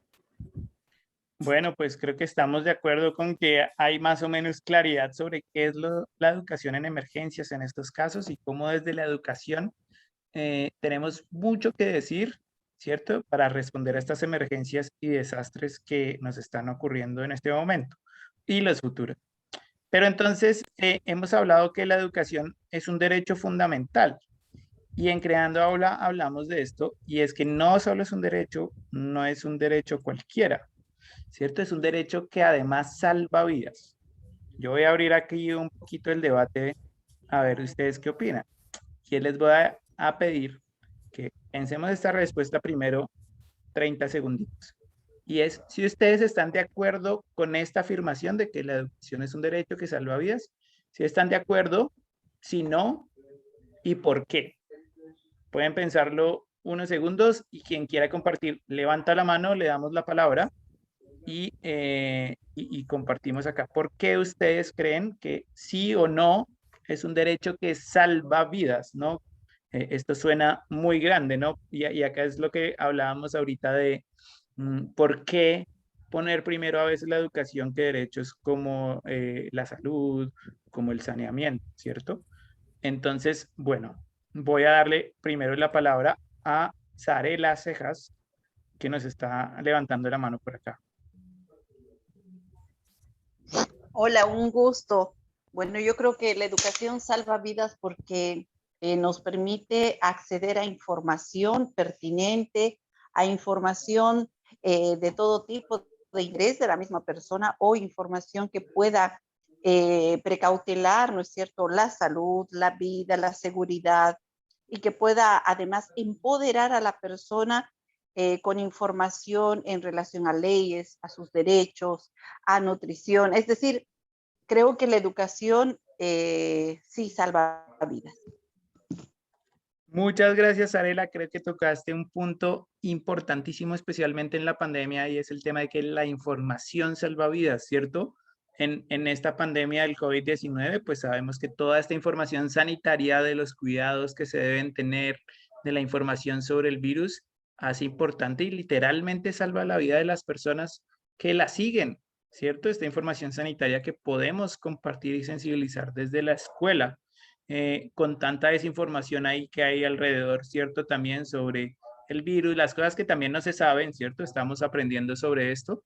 Bueno, pues creo que estamos de acuerdo con que hay más o menos claridad sobre qué es la educación en emergencias en estos casos y cómo desde la educación tenemos mucho que decir, ¿cierto? Para responder a estas emergencias y desastres que nos están ocurriendo en este momento y los futuros. Pero entonces hemos hablado que la educación es un derecho fundamental y en Creando Aula hablamos de esto y es que no solo es un derecho, no es un derecho cualquiera, ¿cierto? Es un derecho que además salva vidas. Yo voy a abrir aquí un poquito el debate, a ver ustedes qué opinan. Y les voy a pedir que pensemos esta respuesta primero 30 segunditos. Y es si ustedes están de acuerdo con esta afirmación de que la educación es un derecho que salva vidas, si están de acuerdo, si no, y por qué. Pueden pensarlo unos segundos y quien quiera compartir, levanta la mano, le damos la palabra y compartimos acá. ¿Por qué ustedes creen que sí o no es un derecho que salva vidas, ¿no? Esto suena muy grande, ¿no? Y acá es lo que hablábamos ahorita de por qué poner primero a veces la educación que derechos como la salud, como el saneamiento, ¿cierto? Entonces, bueno, voy a darle primero la palabra a Sarela Cejas, que nos está levantando la mano por acá. Hola, un gusto. Bueno, yo creo que la educación salva vidas porque nos permite acceder a información pertinente, a información de todo tipo de interés de la misma persona o información que pueda precautelar, ¿no es cierto?, la salud, la vida, la seguridad y que pueda además empoderar a la persona con información en relación a leyes, a sus derechos, a nutrición. Es decir, creo que la educación sí salva vidas. Muchas gracias, Arela. Creo que tocaste un punto importantísimo, especialmente en la pandemia, y es el tema de que la información salva vidas, ¿cierto? En esta pandemia del COVID-19, pues sabemos que toda esta información sanitaria de los cuidados que se deben tener, de la información sobre el virus, hace importante y literalmente salva la vida de las personas que la siguen, ¿cierto? Esta información sanitaria que podemos compartir y sensibilizar desde la escuela. Con tanta desinformación ahí que hay alrededor, ¿cierto? También sobre el virus, las cosas que también no se saben, ¿cierto? Estamos aprendiendo sobre esto.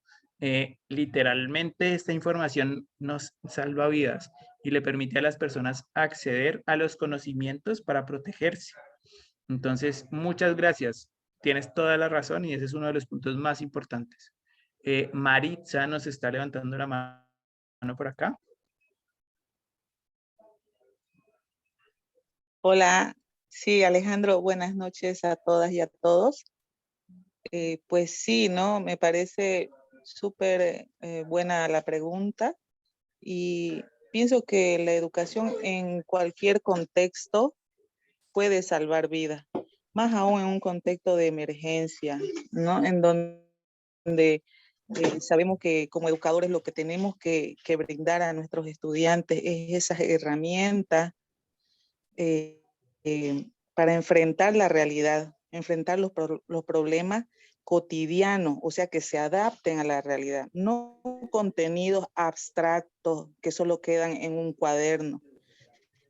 Literalmente esta información nos salva vidas y le permite a las personas acceder a los conocimientos para protegerse. Entonces, muchas gracias. Tienes toda la razón y ese es uno de los puntos más importantes. Maritza nos está levantando la mano por acá. Hola, sí, Alejandro, buenas noches a todas y a todos. Pues sí, ¿no? Me parece súper buena la pregunta y pienso que la educación en cualquier contexto puede salvar vidas, más aún en un contexto de emergencia, ¿no? En donde sabemos que como educadores lo que tenemos que brindar a nuestros estudiantes es esas herramientas para enfrentar la realidad, enfrentar los problemas cotidianos, o sea, que se adapten a la realidad, no contenidos abstractos que solo quedan en un cuaderno.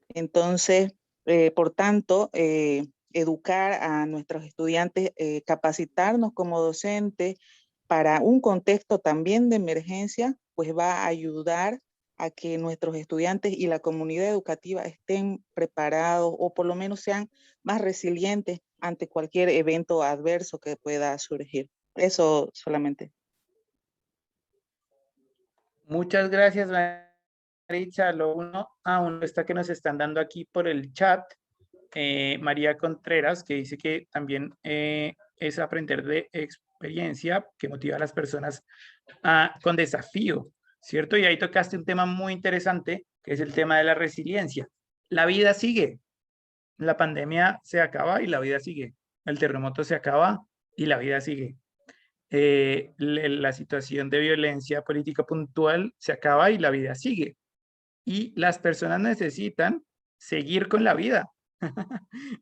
Entonces, por tanto, educar a nuestros estudiantes, capacitarnos como docentes para un contexto también de emergencia, pues va a ayudar a que nuestros estudiantes y la comunidad educativa estén preparados o por lo menos sean más resilientes ante cualquier evento adverso que pueda surgir. Eso solamente. Muchas gracias, Maritza. Lo uno a uno está que nos están dando aquí por el chat María Contreras, que dice que también es aprender de experiencia que motiva a las personas con desafío, ¿cierto? Y ahí tocaste un tema muy interesante, que es el tema de la resiliencia. La vida sigue, la pandemia se acaba y la vida sigue, el terremoto se acaba y la vida sigue. La situación de violencia política puntual se acaba y la vida sigue. Y las personas necesitan seguir con la vida.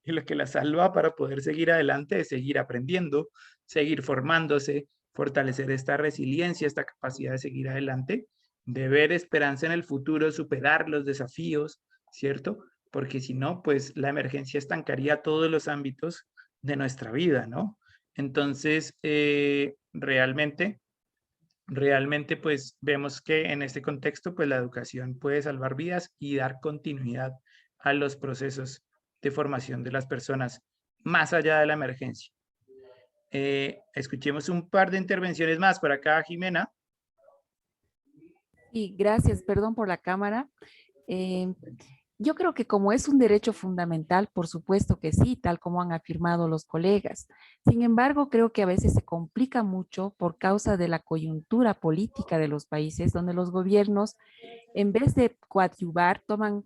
Y lo que las salva para poder seguir adelante es seguir aprendiendo, seguir formándose, fortalecer esta resiliencia, esta capacidad de seguir adelante, de ver esperanza en el futuro, superar los desafíos, ¿cierto? Porque si no, pues la emergencia estancaría todos los ámbitos de nuestra vida, ¿no? Entonces, realmente, pues vemos que en este contexto, pues la educación puede salvar vidas y dar continuidad a los procesos de formación de las personas más allá de la emergencia. Escuchemos un par de intervenciones más por acá, Jimena. Sí, gracias, perdón por la cámara. Yo creo que como es un derecho fundamental, por supuesto que sí, tal como han afirmado los colegas. Sin embargo, creo que a veces se complica mucho por causa de la coyuntura política de los países, donde los gobiernos, en vez de coadyuvar, toman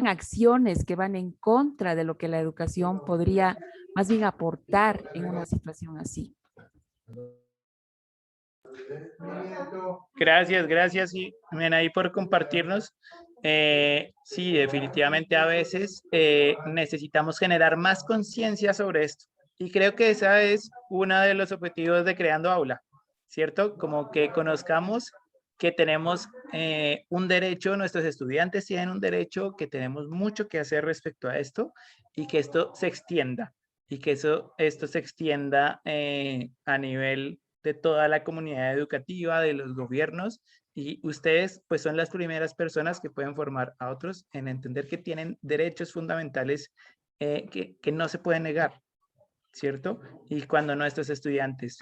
acciones que van en contra de lo que la educación podría más bien aportar en una situación así. Gracias, Jimena, ahí por compartirnos. Sí, definitivamente a veces necesitamos generar más conciencia sobre esto. Y creo que esa es uno de los objetivos de Creando Aula, ¿cierto? Como que conozcamos que tenemos un derecho, nuestros estudiantes tienen un derecho, que tenemos mucho que hacer respecto a esto y que esto se extienda y que esto se extienda a nivel de toda la comunidad educativa, de los gobiernos, y ustedes pues son las primeras personas que pueden formar a otros en entender que tienen derechos fundamentales que no se pueden negar, ¿cierto? Y cuando nuestros estudiantes,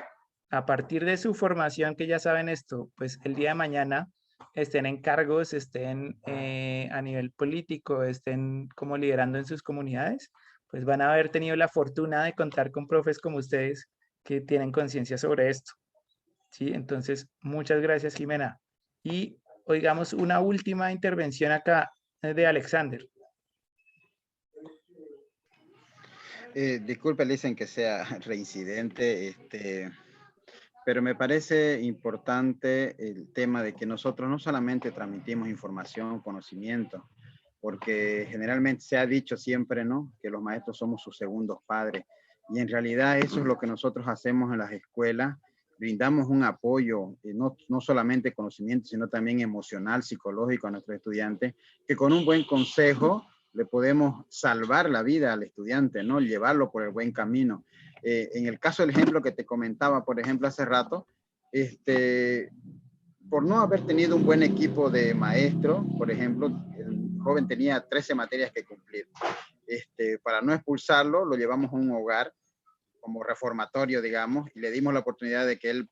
a partir de su formación que ya saben esto, pues el día de mañana estén en cargos, estén a nivel político, estén como liderando en sus comunidades, pues van a haber tenido la fortuna de contar con profes como ustedes que tienen conciencia sobre esto, ¿sí? Entonces, muchas gracias, Jimena. Y oigamos una última intervención acá de Alexander. Disculpe, dicen que sea reincidente, pero me parece importante el tema de que nosotros no solamente transmitimos información, conocimiento, porque generalmente se ha dicho siempre, ¿no?, que los maestros somos sus segundos padres, y en realidad eso es lo que nosotros hacemos en las escuelas. Brindamos un apoyo, no solamente conocimiento, sino también emocional, psicológico a nuestros estudiantes, que con un buen consejo le podemos salvar la vida al estudiante, ¿no?, llevarlo por el buen camino. En el caso del ejemplo que te comentaba, por ejemplo, hace rato, por no haber tenido un buen equipo de maestros, por ejemplo, el joven tenía 13 materias que cumplir. Para no expulsarlo, lo llevamos a un hogar como reformatorio, digamos, y le dimos la oportunidad de que él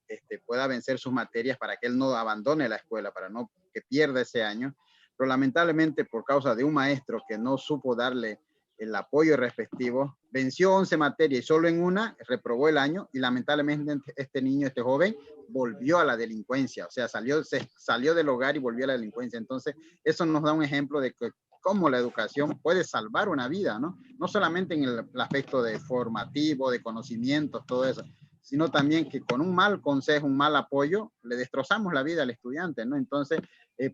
pueda vencer sus materias para que él no abandone la escuela, para no que pierda ese año. Pero lamentablemente, por causa de un maestro que no supo darle el apoyo respectivo, venció 11 materias y solo en una reprobó el año, y lamentablemente este joven, volvió a la delincuencia, o sea, se salió del hogar y volvió a la delincuencia. Entonces, eso nos da un ejemplo de que cómo la educación puede salvar una vida, ¿no? No solamente en el aspecto de formativo, de conocimientos, todo eso, sino también que con un mal consejo, un mal apoyo, le destrozamos la vida al estudiante, ¿no? Entonces,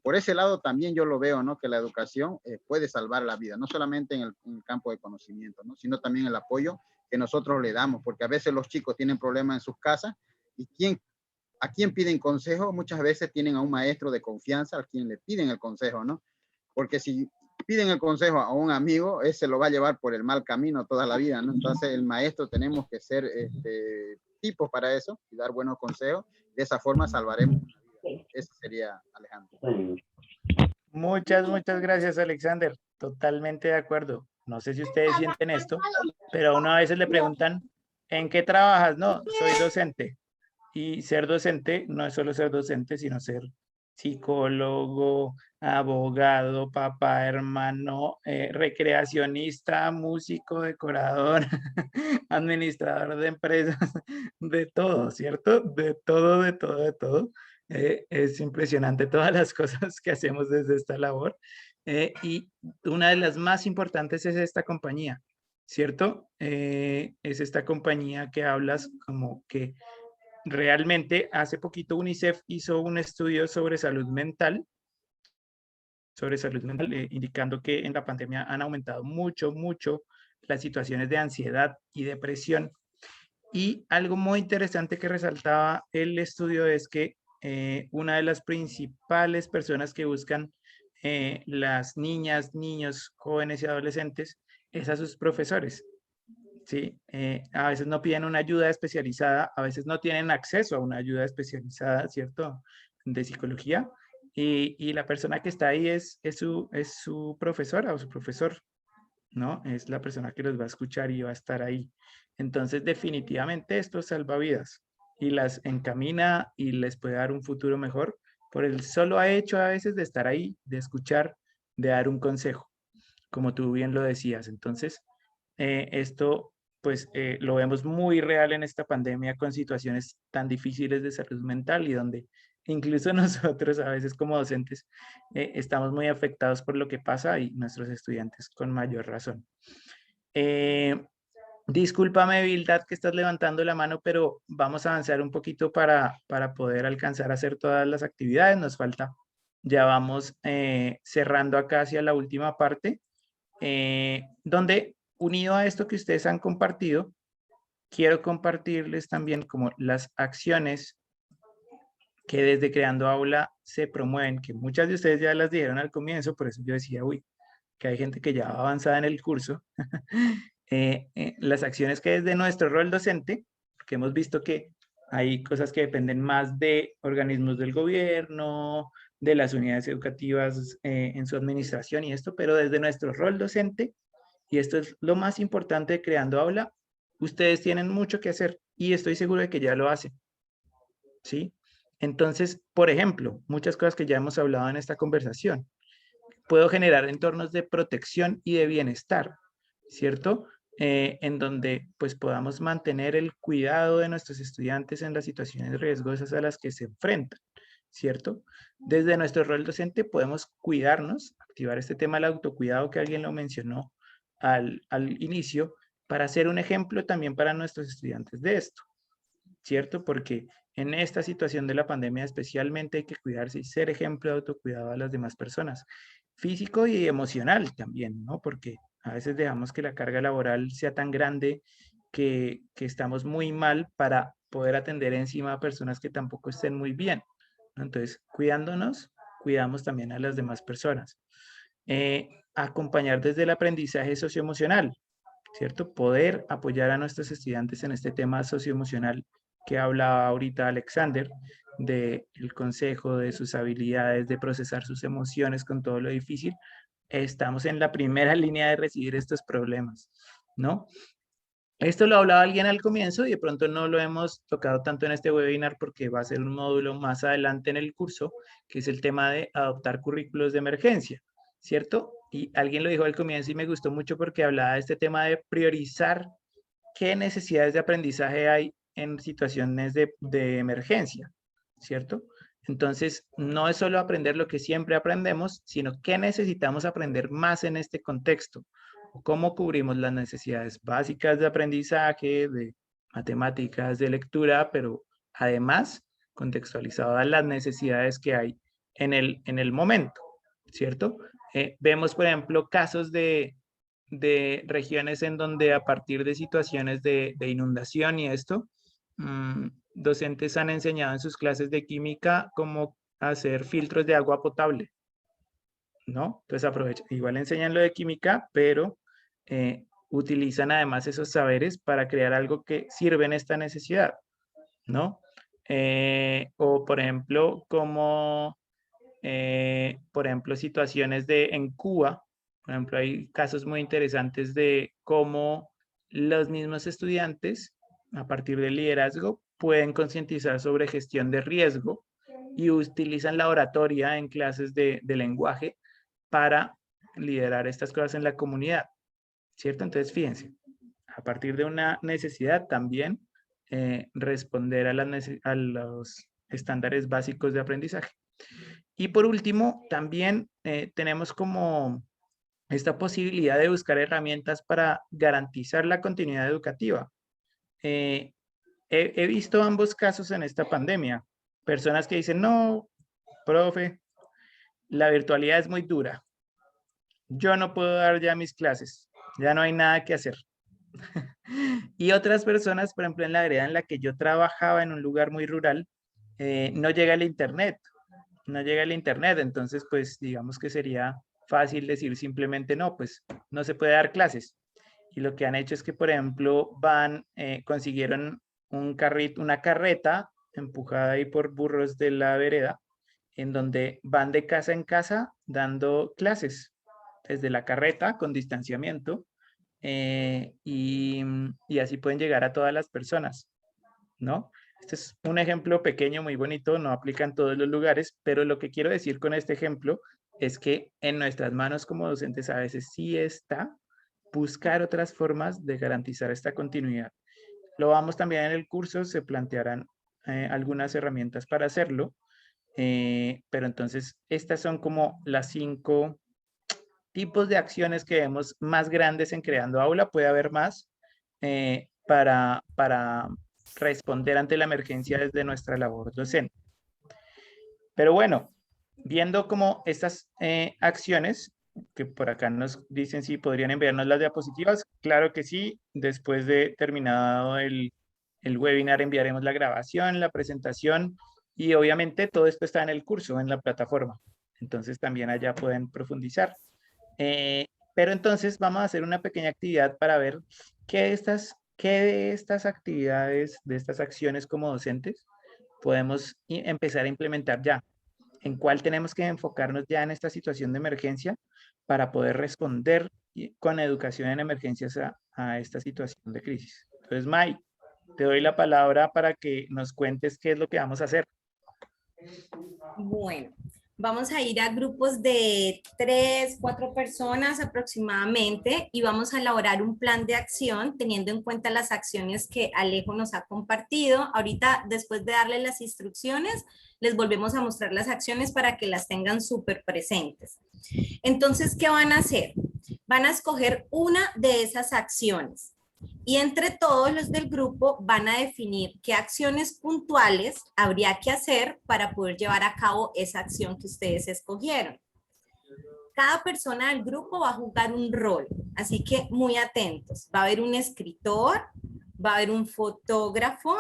por ese lado también yo lo veo, ¿no?, que la educación puede salvar la vida, no solamente en el campo de conocimiento, ¿no?, sino también el apoyo que nosotros le damos, porque a veces los chicos tienen problemas en sus casas, y ¿a quién piden consejo? Muchas veces tienen a un maestro de confianza a quien le piden el consejo, ¿no? Porque si piden el consejo a un amigo, ese lo va a llevar por el mal camino toda la vida, ¿no? Entonces, el maestro tenemos que ser tipos para eso y dar buenos consejos. De esa forma salvaremos una vida. Eso sería, Alejandro. Muchas gracias, Alexander. Totalmente de acuerdo. No sé si ustedes sienten esto, pero a uno a veces le preguntan, ¿en qué trabajas? No, soy docente. Y ser docente no es solo ser docente, sino ser psicólogo, abogado, papá, hermano, recreacionista, músico, decorador, administrador de empresas, de todo, ¿cierto? De todo, de todo, de todo. Es impresionante todas las cosas que hacemos desde esta labor. Y una de las más importantes es esta compañía, ¿cierto? Es esta compañía que hablas como que realmente hace poquito UNICEF hizo un estudio sobre salud mental, indicando que en la pandemia han aumentado mucho, mucho las situaciones de ansiedad y depresión. Y algo muy interesante que resaltaba el estudio es que una de las principales personas que buscan las niñas, niños, jóvenes y adolescentes es a sus profesores. ¿Sí? A veces no piden una ayuda especializada, a veces no tienen acceso a una ayuda especializada, ¿cierto? De psicología. Y la persona que está ahí es su profesora o su profesor, ¿no? Es la persona que los va a escuchar y va a estar ahí. Entonces, definitivamente esto salva vidas y las encamina y les puede dar un futuro mejor por el solo hecho a veces de estar ahí, de escuchar, de dar un consejo, como tú bien lo decías. Entonces, esto pues lo vemos muy real en esta pandemia con situaciones tan difíciles de salud mental y donde incluso nosotros a veces como docentes estamos muy afectados por lo que pasa y nuestros estudiantes con mayor razón. Discúlpame, Bildad, que estás levantando la mano, pero vamos a avanzar un poquito para poder alcanzar a hacer todas las actividades. Nos falta, ya vamos cerrando acá hacia la última parte, donde unido a esto que ustedes han compartido, quiero compartirles también como las acciones que desde Creando Aula se promueven, que muchas de ustedes ya las dijeron al comienzo, por eso yo decía, uy, que hay gente que ya va avanzada en el curso. Las acciones que desde nuestro rol docente, porque hemos visto que hay cosas que dependen más de organismos del gobierno, de las unidades educativas en su administración y esto, pero desde nuestro rol docente, y esto es lo más importante de Creando Aula, ustedes tienen mucho que hacer y estoy seguro de que ya lo hacen, ¿sí? Entonces, por ejemplo, muchas cosas que ya hemos hablado en esta conversación. Puedo generar entornos de protección y de bienestar, ¿cierto? En donde pues podamos mantener el cuidado de nuestros estudiantes en las situaciones riesgosas a las que se enfrentan, ¿cierto? Desde nuestro rol docente podemos cuidarnos, activar este tema del autocuidado que alguien lo mencionó al inicio, para ser un ejemplo también para nuestros estudiantes de esto, ¿cierto? Porque en esta situación de la pandemia especialmente hay que cuidarse y ser ejemplo de autocuidado a las demás personas, físico y emocional también, ¿no? Porque a veces dejamos que la carga laboral sea tan grande que estamos muy mal para poder atender encima a personas que tampoco estén muy bien, ¿no? Entonces, cuidándonos, cuidamos también a las demás personas. Acompañar desde el aprendizaje socioemocional, ¿cierto? Poder apoyar a nuestros estudiantes en este tema socioemocional que hablaba ahorita Alexander, del consejo, de sus habilidades, de procesar sus emociones con todo lo difícil. Estamos en la primera línea de recibir estos problemas, ¿no? Esto lo hablaba alguien al comienzo y de pronto no lo hemos tocado tanto en este webinar porque va a ser un módulo más adelante en el curso, que es el tema de adoptar currículos de emergencia, ¿cierto? Y alguien lo dijo al comienzo y me gustó mucho porque hablaba de este tema de priorizar qué necesidades de aprendizaje hay en situaciones de emergencia, ¿cierto? Entonces, no es solo aprender lo que siempre aprendemos, sino qué necesitamos aprender más en este contexto. Cómo cubrimos las necesidades básicas de aprendizaje, de matemáticas, de lectura, pero además contextualizadas las necesidades que hay en el momento, ¿cierto? Vemos, por ejemplo, casos de regiones en donde a partir de situaciones de inundación y esto, docentes han enseñado en sus clases de química cómo hacer filtros de agua potable, ¿no? Entonces aprovecha, igual enseñan lo de química, pero utilizan además esos saberes para crear algo que sirve en esta necesidad, ¿no? O por ejemplo, como, por ejemplo, situaciones en Cuba, por ejemplo, hay casos muy interesantes de cómo los mismos estudiantes, a partir del liderazgo, pueden concientizar sobre gestión de riesgo y utilizan la oratoria en clases de lenguaje para liderar estas cosas en la comunidad, ¿cierto? Entonces, fíjense, a partir de una necesidad también responder a los estándares básicos de aprendizaje. Y por último, también tenemos como esta posibilidad de buscar herramientas para garantizar la continuidad educativa. He visto ambos casos en esta pandemia. Personas que dicen, no, profe, la virtualidad es muy dura. Yo no puedo dar ya mis clases. Ya no hay nada que hacer. Y otras personas, por ejemplo, en la vereda en la que yo trabajaba en un lugar muy rural, no llega el internet. No llega el internet. Entonces, pues, digamos que sería fácil decir simplemente, no, pues, no se puede dar clases. Y lo que han hecho es que, por ejemplo, consiguieron una carreta empujada ahí por burros de la vereda, en donde van de casa en casa dando clases desde la carreta con distanciamiento, y así pueden llegar a todas las personas, ¿no? Este es un ejemplo pequeño, muy bonito, no aplica en todos los lugares, pero lo que quiero decir con este ejemplo es que en nuestras manos como docentes a veces sí está buscar otras formas de garantizar esta continuidad. Lo vamos también en el curso, se plantearán algunas herramientas para hacerlo, pero entonces estas son como las 5 tipos de acciones que vemos más grandes en Creando Aula. Puede haber más para responder ante la emergencia desde nuestra labor docente. Pero bueno, viendo como estas acciones, que por acá nos dicen si podrían enviarnos las diapositivas, claro que sí, después de terminado el webinar enviaremos la grabación, la presentación, y obviamente todo esto está en el curso, en la plataforma, entonces también allá pueden profundizar. Pero entonces vamos a hacer una pequeña actividad para ver qué de estas actividades, de estas acciones como docentes, podemos empezar a implementar ya. En cuál tenemos que enfocarnos ya en esta situación de emergencia para poder responder con educación en emergencias a esta situación de crisis. Entonces, May, te doy la palabra para que nos cuentes qué es lo que vamos a hacer. Bueno, vamos a ir a grupos de 3, 4 personas aproximadamente y vamos a elaborar un plan de acción teniendo en cuenta las acciones que Alejo nos ha compartido. Ahorita, después de darle las instrucciones, les volvemos a mostrar las acciones para que las tengan súper presentes. Entonces, ¿qué van a hacer? Van a escoger una de esas acciones. Y entre todos los del grupo van a definir qué acciones puntuales habría que hacer para poder llevar a cabo esa acción que ustedes escogieron. Cada persona del grupo va a jugar un rol, así que muy atentos. Va a haber un escritor, va a haber un fotógrafo,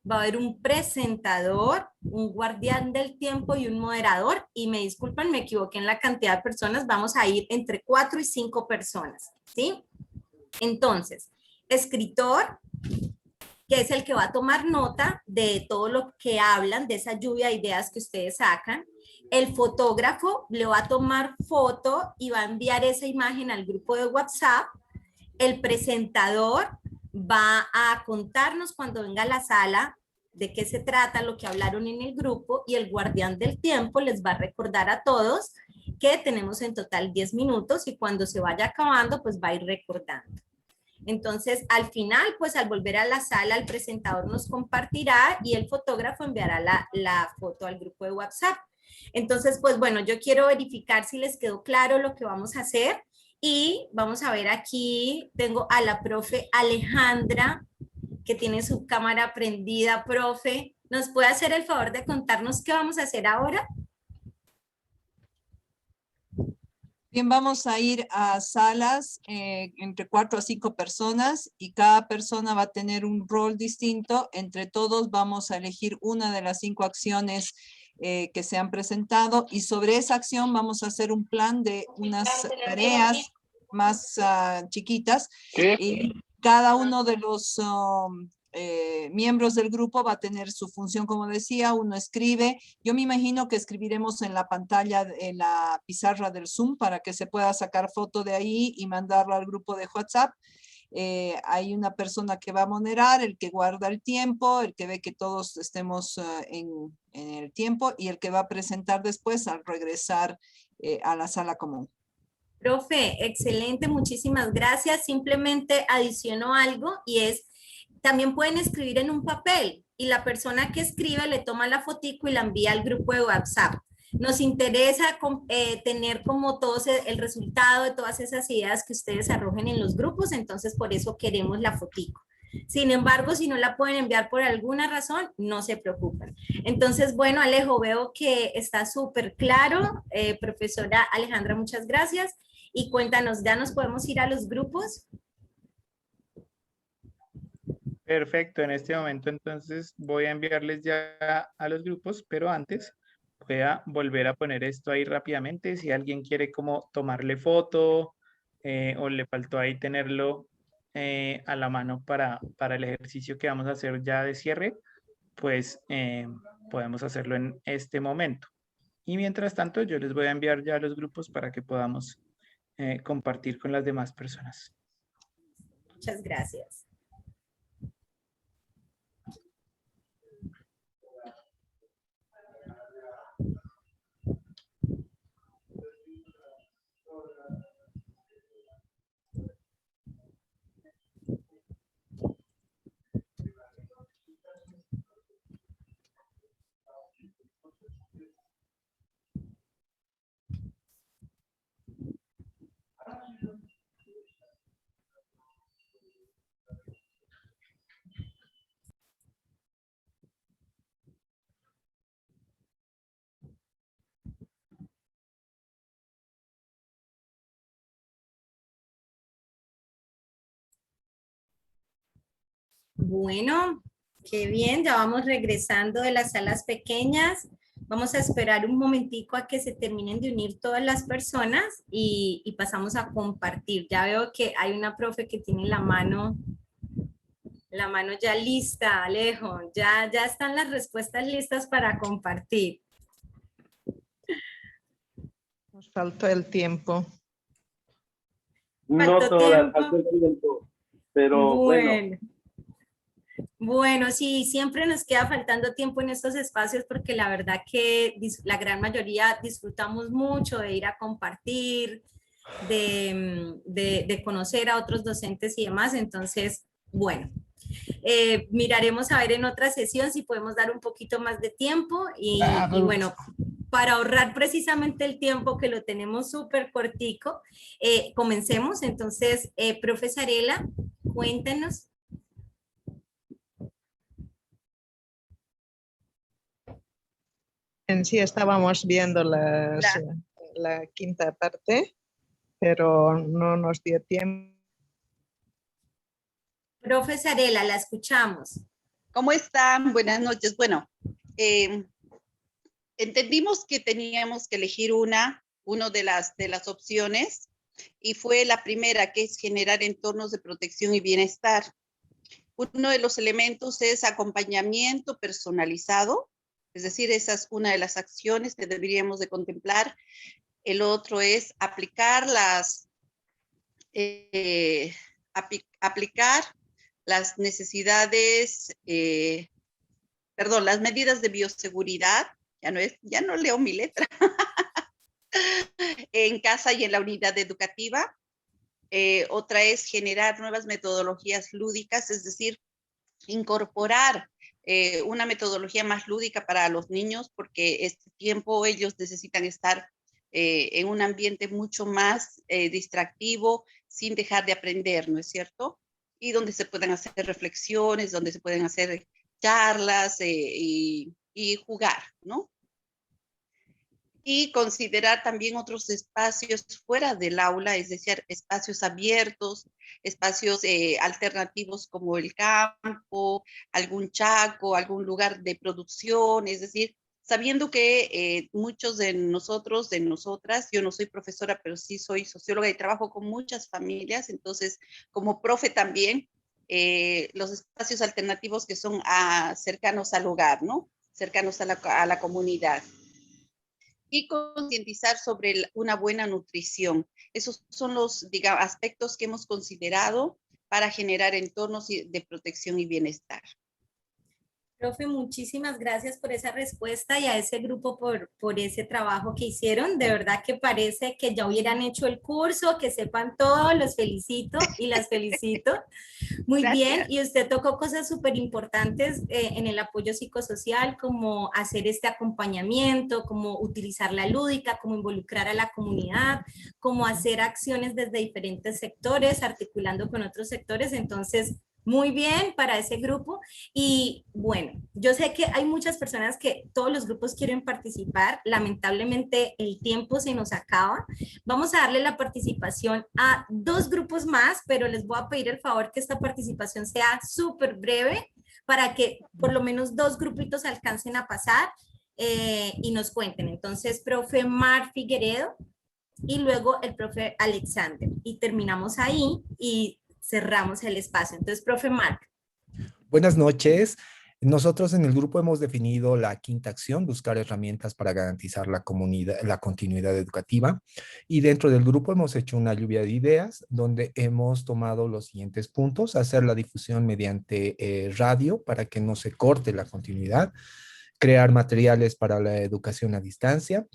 va a haber un presentador, un guardián del tiempo y un moderador. Y me disculpan, me equivoqué en la cantidad de personas. Vamos a ir entre 4 y 5 personas, ¿sí? Entonces, escritor, que es el que va a tomar nota de todo lo que hablan, de esa lluvia de ideas que ustedes sacan. El fotógrafo le va a tomar foto y va a enviar esa imagen al grupo de WhatsApp. El presentador va a contarnos cuando venga a la sala de qué se trata, lo que hablaron en el grupo, y el guardián del tiempo les va a recordar a todos que tenemos en total 10 minutos y cuando se vaya acabando, pues va a ir recordando. Entonces, al final, pues al volver a la sala, el presentador nos compartirá y el fotógrafo enviará la foto al grupo de WhatsApp. Entonces, pues bueno, yo quiero verificar si les quedó claro lo que vamos a hacer y vamos a ver aquí, tengo a la profe Alejandra, que tiene su cámara prendida. Profe, ¿nos puede hacer el favor de contarnos qué vamos a hacer ahora? Bien, vamos a ir a salas entre 4 a 5 personas y cada persona va a tener un rol distinto. Entre todos vamos a elegir una de las 5 acciones que se han presentado y sobre esa acción vamos a hacer un plan de unas tareas más chiquitas y cada uno de los miembros del grupo va a tener su función, como decía, uno escribe. Yo me imagino que escribiremos en la pantalla, en la pizarra del Zoom para que se pueda sacar foto de ahí y mandarla al grupo de WhatsApp. hay una persona que va a moderar, el que guarda el tiempo, el que ve que todos estemos en el tiempo y el que va a presentar después al regresar a la sala común. Profe, excelente, muchísimas gracias. Simplemente adiciono algo y es, también pueden escribir en un papel y la persona que escribe le toma la fotico y la envía al grupo de WhatsApp. Nos interesa tener como todos el resultado de todas esas ideas que ustedes arrojen en los grupos, entonces por eso queremos la fotico. Sin embargo, si no la pueden enviar por alguna razón, no se preocupen. Entonces, bueno, Alejo, veo que está súper claro. Profesora Alejandra, muchas gracias. Y cuéntanos, ¿ya nos podemos ir a los grupos? Perfecto, en este momento entonces voy a enviarles ya a los grupos, pero antes voy a volver a poner esto ahí rápidamente. Si alguien quiere como tomarle foto o le faltó ahí tenerlo a la mano para el ejercicio que vamos a hacer ya de cierre, pues podemos hacerlo en este momento. Y mientras tanto, yo les voy a enviar ya a los grupos para que podamos compartir con las demás personas. Muchas gracias. Bueno, qué bien, ya vamos regresando de las salas pequeñas. Vamos a esperar un momentico a que se terminen de unir todas las personas y pasamos a compartir. Ya veo que hay una profe que tiene la mano ya lista, Alejo. Ya están las respuestas listas para compartir. Nos faltó el tiempo. No todas, faltó el tiempo, pero bueno. Bueno, sí, siempre nos queda faltando tiempo en estos espacios porque la verdad que la gran mayoría disfrutamos mucho de ir a compartir, de conocer a otros docentes y demás. Entonces, bueno, miraremos a ver en otra sesión si podemos dar un poquito más de tiempo y bueno, para ahorrar precisamente el tiempo que lo tenemos súper cortico, comencemos. Entonces, profe Sarela, cuéntenos. En sí estábamos viendo la quinta parte, pero no nos dio tiempo. Profe Sarela, la escuchamos. ¿Cómo están? Buenas noches. Bueno, entendimos que teníamos que elegir una de las opciones y fue la primera, que es generar entornos de protección y bienestar. Uno de los elementos es acompañamiento personalizado, es decir, esa es una de las acciones que deberíamos de contemplar. El otro es aplicar las necesidades, las medidas de bioseguridad, ya no leo mi letra, en casa y en la unidad educativa. Otra es generar nuevas metodologías lúdicas, es decir, incorporar una metodología más lúdica para los niños, porque este tiempo ellos necesitan estar en un ambiente mucho más distractivo, sin dejar de aprender, ¿no es cierto? Y donde se puedan hacer reflexiones, donde se pueden hacer charlas y jugar, ¿no? Y considerar también otros espacios fuera del aula, es decir, espacios abiertos, espacios alternativos como el campo, algún chaco, algún lugar de producción, es decir, sabiendo que muchos de nosotros, de nosotras, yo no soy profesora, pero sí soy socióloga y trabajo con muchas familias, entonces como profe también, los espacios alternativos que son cercanos al hogar, ¿no? Cercanos a la comunidad. Y concientizar sobre una buena nutrición. Esos son los, digamos, aspectos que hemos considerado para generar entornos de protección y bienestar. Profe, muchísimas gracias por esa respuesta y a ese grupo por ese trabajo que hicieron. De verdad que parece que ya hubieran hecho el curso, que sepan todo. Los felicito y las felicito. Muy Gracias. bien, y usted tocó cosas súper importantes en el apoyo psicosocial, como hacer este acompañamiento, como utilizar la lúdica, como involucrar a la comunidad, como hacer acciones desde diferentes sectores, articulando con otros sectores. Entonces, muy bien para ese grupo. Y bueno, yo sé que hay muchas personas que todos los grupos quieren participar. Lamentablemente el tiempo se nos acaba. Vamos a darle la participación a 2 grupos más, pero les voy a pedir el favor que esta participación sea súper breve para que por lo menos 2 grupitos alcancen a pasar y nos cuenten. Entonces, profe Mar Figueredo y luego el profe Alexander. Y terminamos ahí y cerramos el espacio. Entonces, profe Marc. Buenas noches. Nosotros en el grupo hemos definido la quinta acción, buscar herramientas para garantizar la continuidad educativa. Y dentro del grupo hemos hecho una lluvia de ideas donde hemos tomado los siguientes puntos: hacer la difusión mediante radio para que no se corte la continuidad, crear materiales para la educación a distancia,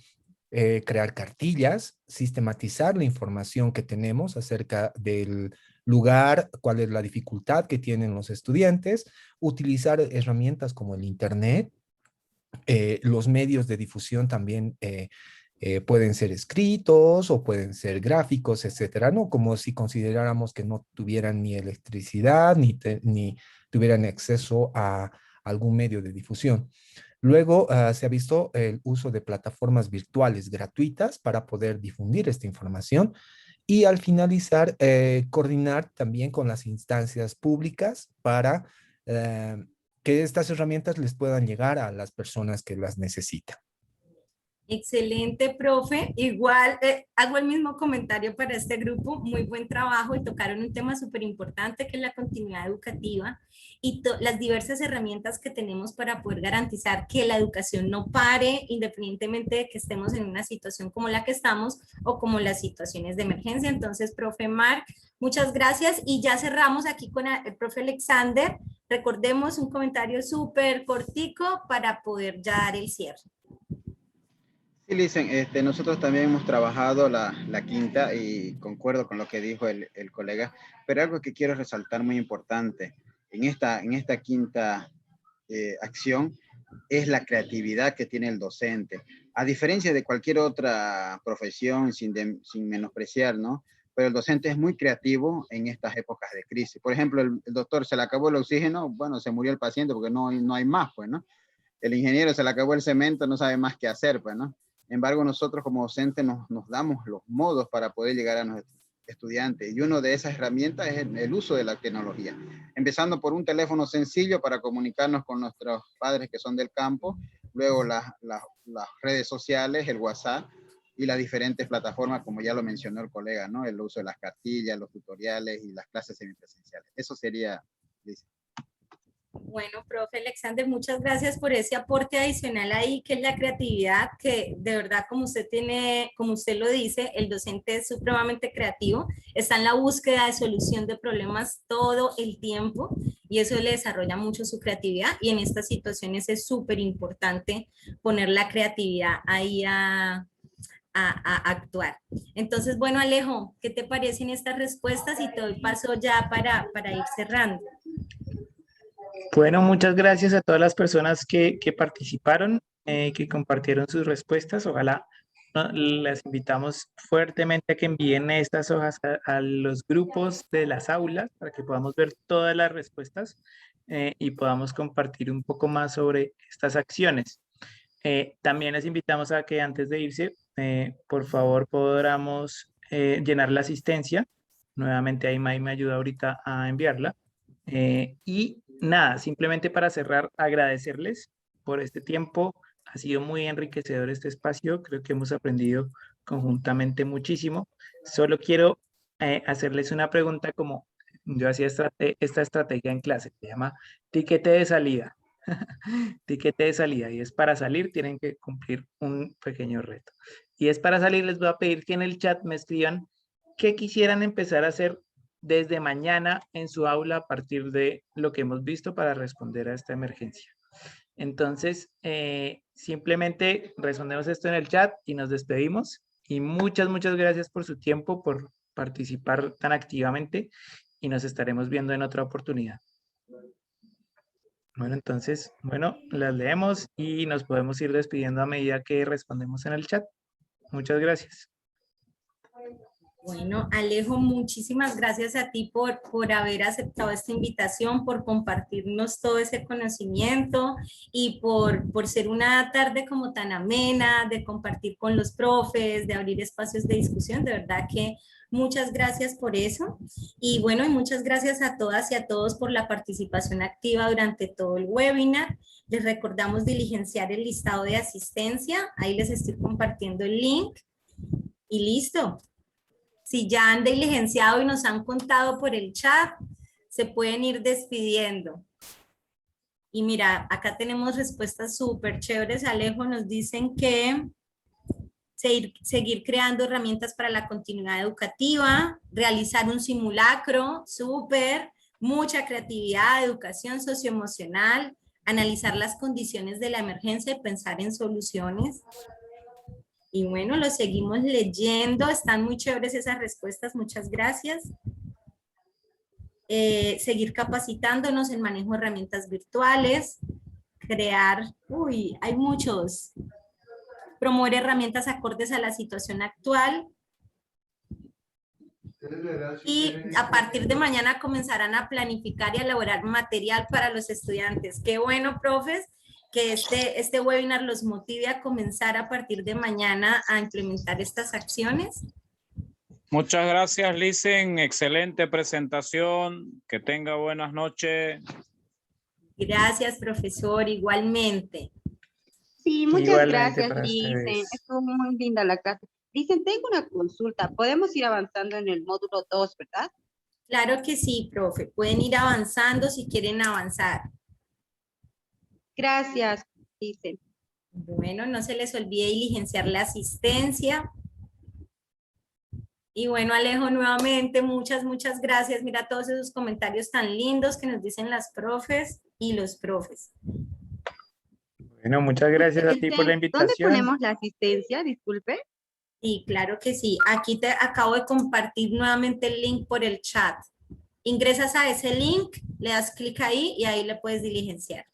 crear cartillas, sistematizar la información que tenemos acerca del lugar, cuál es la dificultad que tienen los estudiantes, utilizar herramientas como el Internet, los medios de difusión también pueden ser escritos o pueden ser gráficos, etcétera, ¿no? Como si consideráramos que no tuvieran ni electricidad ni tuvieran acceso a algún medio de difusión. Luego se ha visto el uso de plataformas virtuales gratuitas para poder difundir esta información. Y al finalizar, coordinar también con las instancias públicas para que estas herramientas les puedan llegar a las personas que las necesitan. Excelente, profe. Igual hago el mismo comentario para este grupo. Muy buen trabajo y tocaron un tema súper importante que es la continuidad educativa y las diversas herramientas que tenemos para poder garantizar que la educación no pare independientemente de que estemos en una situación como la que estamos o como las situaciones de emergencia. Entonces, profe Marc, muchas gracias y ya cerramos aquí con el profe Alexander. Recordemos un comentario súper cortico para poder ya dar el cierre. Sí, Licen, nosotros también hemos trabajado la quinta y concuerdo con lo que dijo el colega, pero algo que quiero resaltar muy importante en esta quinta acción es la creatividad que tiene el docente. A diferencia de cualquier otra profesión, sin menospreciar, ¿no? Pero el docente es muy creativo en estas épocas de crisis. Por ejemplo, el doctor se le acabó el oxígeno, bueno, se murió el paciente porque no hay más, pues, ¿no? El ingeniero se le acabó el cemento, no sabe más qué hacer, pues, ¿no? Sin embargo, nosotros como docentes nos damos los modos para poder llegar a nuestros estudiantes. Y una de esas herramientas es el uso de la tecnología. Empezando por un teléfono sencillo para comunicarnos con nuestros padres que son del campo, luego las redes sociales, el WhatsApp y las diferentes plataformas, como ya lo mencionó el colega, ¿no? El uso de las cartillas, los tutoriales y las clases semipresenciales. Eso sería, Liz. Bueno, profe Alexander, muchas gracias por ese aporte adicional ahí, que es la creatividad, que de verdad, como usted lo dice, el docente es supremamente creativo, está en la búsqueda de solución de problemas todo el tiempo y eso le desarrolla mucho su creatividad y en estas situaciones es súper importante poner la creatividad ahí a actuar. Entonces, bueno, Alejo, ¿qué te parecen estas respuestas? Y te doy paso ya para ir cerrando. Bueno, muchas gracias a todas las personas que participaron, que compartieron sus respuestas. Ojalá las invitamos fuertemente a que envíen estas hojas a los grupos de las aulas para que podamos ver todas las respuestas y podamos compartir un poco más sobre estas acciones. También les invitamos a que antes de irse, por favor, podamos llenar la asistencia. Nuevamente, ahí May me ayuda ahorita a enviarla. Y nada, simplemente para cerrar, agradecerles por este tiempo. Ha sido muy enriquecedor este espacio. Creo que hemos aprendido conjuntamente muchísimo. Solo quiero hacerles una pregunta como yo hacía esta estrategia en clase. Se llama tiquete de salida. Tiquete de salida. Y es para salir, tienen que cumplir un pequeño reto. Y es para salir, les voy a pedir que en el chat me escriban qué quisieran empezar a hacer desde mañana en su aula a partir de lo que hemos visto para responder a esta emergencia. Entonces, simplemente respondemos esto en el chat y nos despedimos. Y muchas gracias por su tiempo, por participar tan activamente y nos estaremos viendo en otra oportunidad. Bueno, entonces, las leemos y nos podemos ir despidiendo a medida que respondemos en el chat. Muchas gracias. Bueno, Alejo, muchísimas gracias a ti por haber aceptado esta invitación, por compartirnos todo ese conocimiento y por ser una tarde como tan amena, de compartir con los profes, de abrir espacios de discusión. De verdad que muchas gracias por eso. Y bueno, y muchas gracias a todas y a todos por la participación activa durante todo el webinar. Les recordamos diligenciar el listado de asistencia. Ahí les estoy compartiendo el link. Y listo. Si ya han diligenciado y nos han contado por el chat, se pueden ir despidiendo. Y mira, acá tenemos respuestas súper chéveres. Alejo, nos dicen que seguir creando herramientas para la continuidad educativa, realizar un simulacro, súper, mucha creatividad, educación socioemocional, analizar las condiciones de la emergencia y pensar en soluciones. Y bueno, lo seguimos leyendo, están muy chéveres esas respuestas, muchas gracias. Seguir capacitándonos en manejo de herramientas virtuales, crear, hay muchos. Promover herramientas acordes a la situación actual. Y a partir de mañana comenzarán a planificar y a elaborar material para los estudiantes. Qué bueno, profes, que este webinar los motive a comenzar a partir de mañana a implementar estas acciones. Muchas gracias, Licen. Excelente presentación. Que tenga buenas noches. Gracias, profesor. Igualmente. Sí, muchas Igualmente gracias, para Licen. ustedes. Estuvo muy linda la clase. Licen, tengo una consulta. Podemos ir avanzando en el módulo 2, ¿verdad? Claro que sí, profe. Pueden ir avanzando si quieren avanzar. Gracias, Licen. Bueno, no se les olvide diligenciar la asistencia. Y bueno, Alejo, nuevamente, muchas gracias. Mira todos esos comentarios tan lindos que nos dicen las profes y los profes. Bueno, muchas gracias a ti por la invitación. ¿Dónde ponemos la asistencia? Disculpe. Sí, claro que sí. Aquí te acabo de compartir nuevamente el link por el chat. Ingresas a ese link, le das clic ahí y ahí le puedes diligenciar.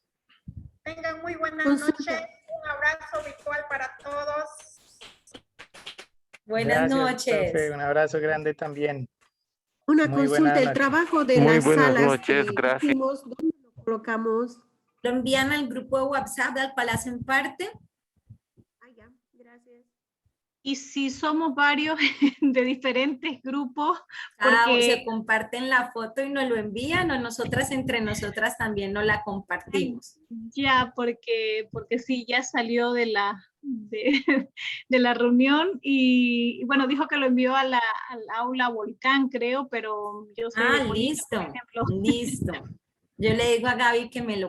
Tengan muy buenas noches. Un abrazo virtual para todos. Buenas noches. Profe, un abrazo grande también. Una Muy consulta, buena el noche. trabajo de Muy las buenas salas noches, que gracias. hicimos, ¿dónde lo colocamos? Lo envían al grupo de WhatsApp del Palacio en Parte. Y si somos varios de diferentes grupos, Porque porque se comparten la foto y nos lo envían, o nosotras entre nosotras también nos la compartimos. ya, porque sí, ya salió de la reunión y bueno, dijo que lo envió al aula Volcán, creo, pero yo soy de Bolivia, Listo, por ejemplo. listo. Yo le digo a Gaby que me lo